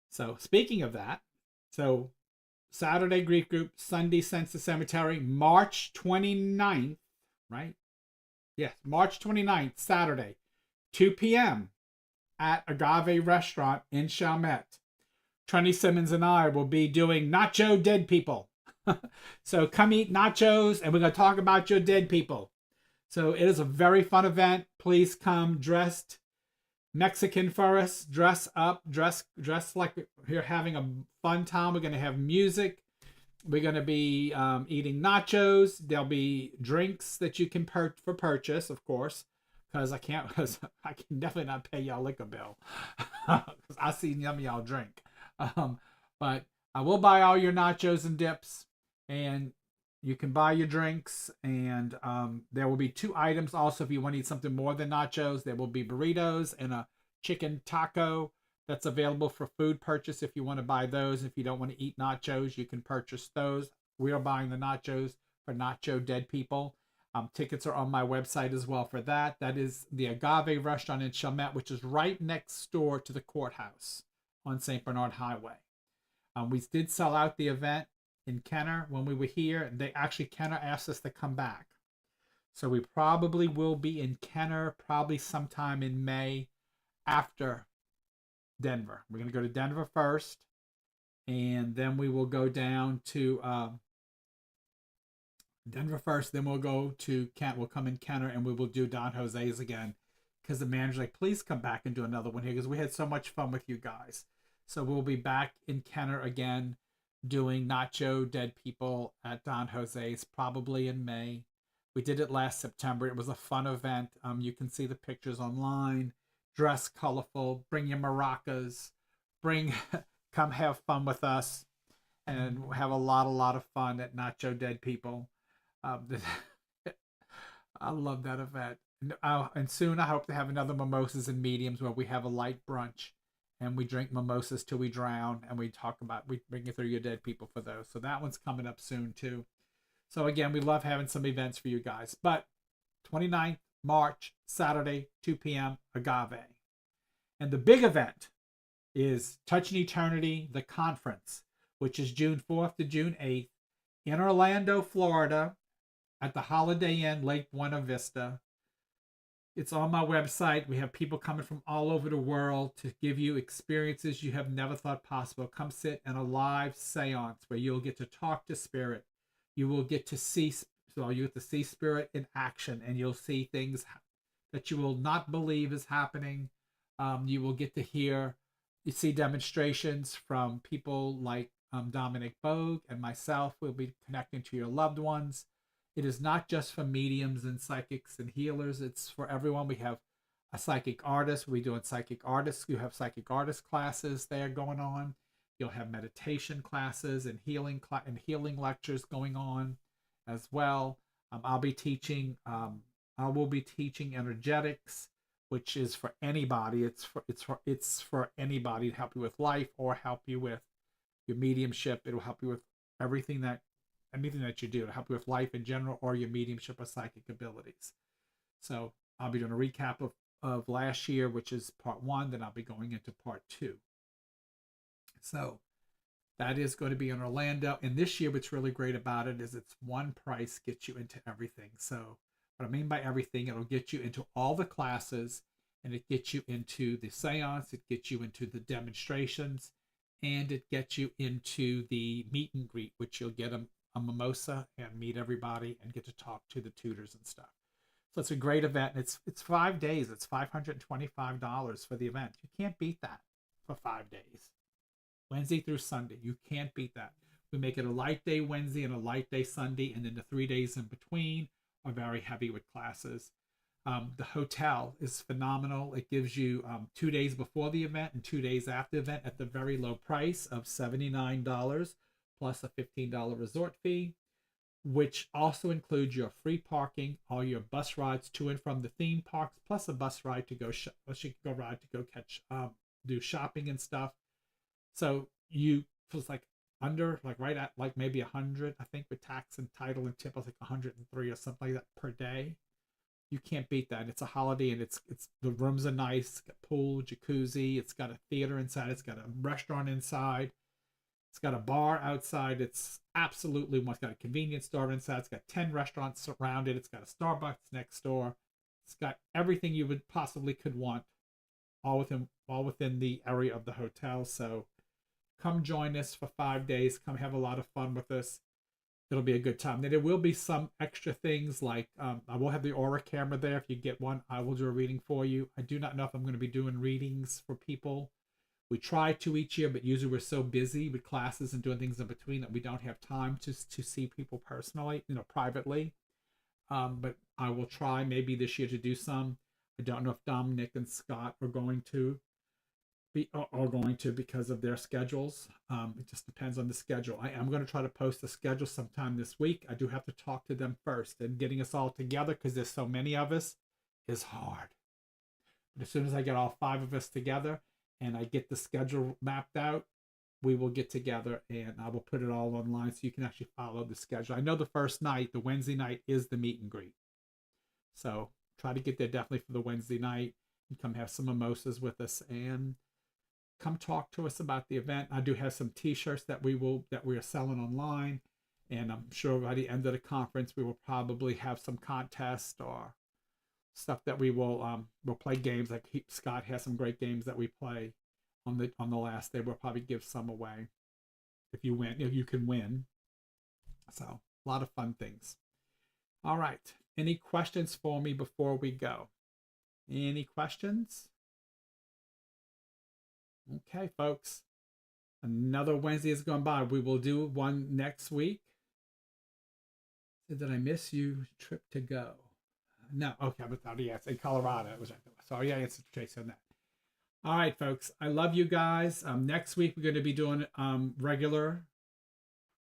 S1: So speaking of that, so Saturday grief group, Sunday Sense the Cemetery, March 29th, right? Yes, March 29th, Saturday, 2 p.m. at Agave Restaurant in Chalmette. Trini Simmons and I will be doing Nacho Dead People. So come eat nachos, and we're going to talk about your dead people. So it is a very fun event. Please come dressed Mexican for us. Dress up, dress like you're having a fun time. We're going to have music. We're going to be eating nachos. There'll be drinks that you can purchase, of course, because I can definitely not pay y'all liquor bill because I see some of y'all drink. But I will buy all your nachos and dips. And you can buy your drinks, and there will be 2 items also if you want to eat something more than nachos. There will be burritos and a chicken taco that's available for food purchase if you want to buy those. If you don't want to eat nachos, you can purchase those. We are buying the nachos for Nacho Dead People. Tickets are on my website as well for that. That is the Agave Restaurant in Chalmette, which is right next door to the courthouse on St. Bernard Highway. We did sell out the event in Kenner when we were here. Kenner asked us to come back. So we probably will be in Kenner probably sometime in May after Denver. We're going to go to Denver first, and then we will go down to Denver first. Then we'll go to Kent. We'll come in Kenner, and we will do Don Jose's again because the manager's like, please come back and do another one here because we had so much fun with you guys. So we'll be back in Kenner again, doing Nacho Dead People at Don Jose's probably in May. We did it last September. It was a fun event. You can see the pictures online. Dress colorful. Bring your maracas. Come have fun with us, and have a lot of fun at Nacho Dead People. I love that event. And soon I hope to have another Mimosas and Mediums where we have a light brunch. And we drink mimosas till we drown, and we bring you through your dead people for those. So that one's coming up soon too. So again, we love having some events for you guys. But 29th March, Saturday, 2 p.m., Agave. And the big event is Touching Eternity, the conference, which is June 4th to June 8th in Orlando, Florida, at the Holiday Inn, Lake Buena Vista. It's on my website. We have people coming from all over the world to give you experiences you have never thought possible. Come sit in a live seance where you'll get to talk to spirit. You will get to see spirit in action, and you'll see things that you will not believe is happening. You will get to see demonstrations from people like Dominic Bogue and myself. We'll be connecting to your loved ones. It is not just for mediums and psychics and healers. It's for everyone. We have a psychic artist. We're doing psychic artists. You have psychic artist classes there going on. You'll have meditation classes and healing lectures going on as well. I'll be teaching. I will be teaching energetics, which is for anybody. It's for anybody to help you with life or help you with your mediumship. It'll help you with anything that you do. It'll help you with life in general or your mediumship or psychic abilities. So I'll be doing a recap of last year, which is part 1. Then I'll be going into part 2. So that is going to be in Orlando. And this year, what's really great about it is it's one price gets you into everything. So what I mean by everything, it'll get you into all the classes, and it gets you into the seance, it gets you into the demonstrations, and it gets you into the meet and greet, which you'll get a mimosa and meet everybody and get to talk to the tutors and stuff. So it's a great event. It's 5 days. It's $525 for the event. You can't beat that for 5 days. Wednesday through Sunday. You can't beat that. We make it a light day Wednesday and a light day Sunday, and then the 3 days in between are very heavy with classes. The hotel is phenomenal. It gives you 2 days before the event and 2 days after the event at the very low price of $79 plus a $15 resort fee, which also includes your free parking, all your bus rides to and from the theme parks, plus a bus ride to go do shopping and stuff. So it's like under, like right at like maybe 100, I think, with tax and title and tip. I was like 103 or something like that per day. You can't beat that. It's a holiday, and it's the rooms are nice. It's got pool, jacuzzi. It's got a theater inside. It's got a restaurant inside. It's got a bar outside. It's absolutely, it's got a convenience store inside. It's got 10 restaurants surrounded. It's got a Starbucks next door. It's got everything you would possibly could want, all within the area of the hotel. So come join us for 5 days. Come have a lot of fun with us. It'll be a good time. Then there will be some extra things like I will have the aura camera there. If you get one, I will do a reading for you. I do not know if I'm going to be doing readings for people. We try to each year, but usually we're so busy with classes and doing things in between that we don't have time to see people personally, privately. But I will try maybe this year to do some. I don't know if Dominic and Scott are going to because of their schedules. It just depends on the schedule. I am going to try to post the schedule sometime this week. I do have to talk to them first, and getting us all together, because there's so many of us, is hard. But as soon as I get all 5 of us together and I get the schedule mapped out, we will get together and I will put it all online so you can actually follow the schedule. I know the first night, the Wednesday night, is the meet and greet. So try to get there definitely for the Wednesday night and come have some mimosas with us and come talk to us about the event. I do have some t-shirts that we are selling online, and I'm sure by the end of the conference we will probably have some contest or stuff that we'll play games. Like Scott has some great games that we play on the last day. We'll probably give some away if you can win. So a lot of fun things. All right. Any questions for me before we go? Any questions? Okay, folks. Another Wednesday has gone by. We will do one next week. Did I miss you? Trip to go? No. Okay, but yes, in Colorado. Sorry, I answered Tracy on that. All right, folks. I love you guys. Next week we're going to be doing regular.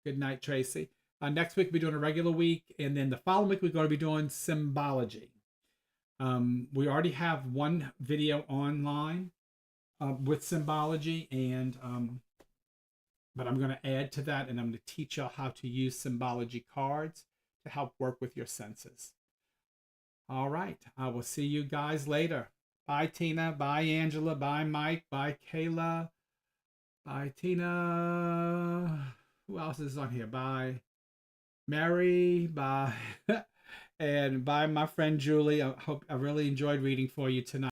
S1: Good night, Tracy. Next week we'll be doing a regular week, and then the following week we're going to be doing symbology. We already have one video online with symbology, and but I'm going to add to that, and I'm going to teach you how to use symbology cards to help work with your senses. All right, I will see you guys later. Bye, Tina. Bye, Angela. Bye, Mike. Bye, Kayla. Bye, Tina. Who else is on here? Bye, Mary. Bye. And bye, my friend Julie. I really enjoyed reading for you tonight.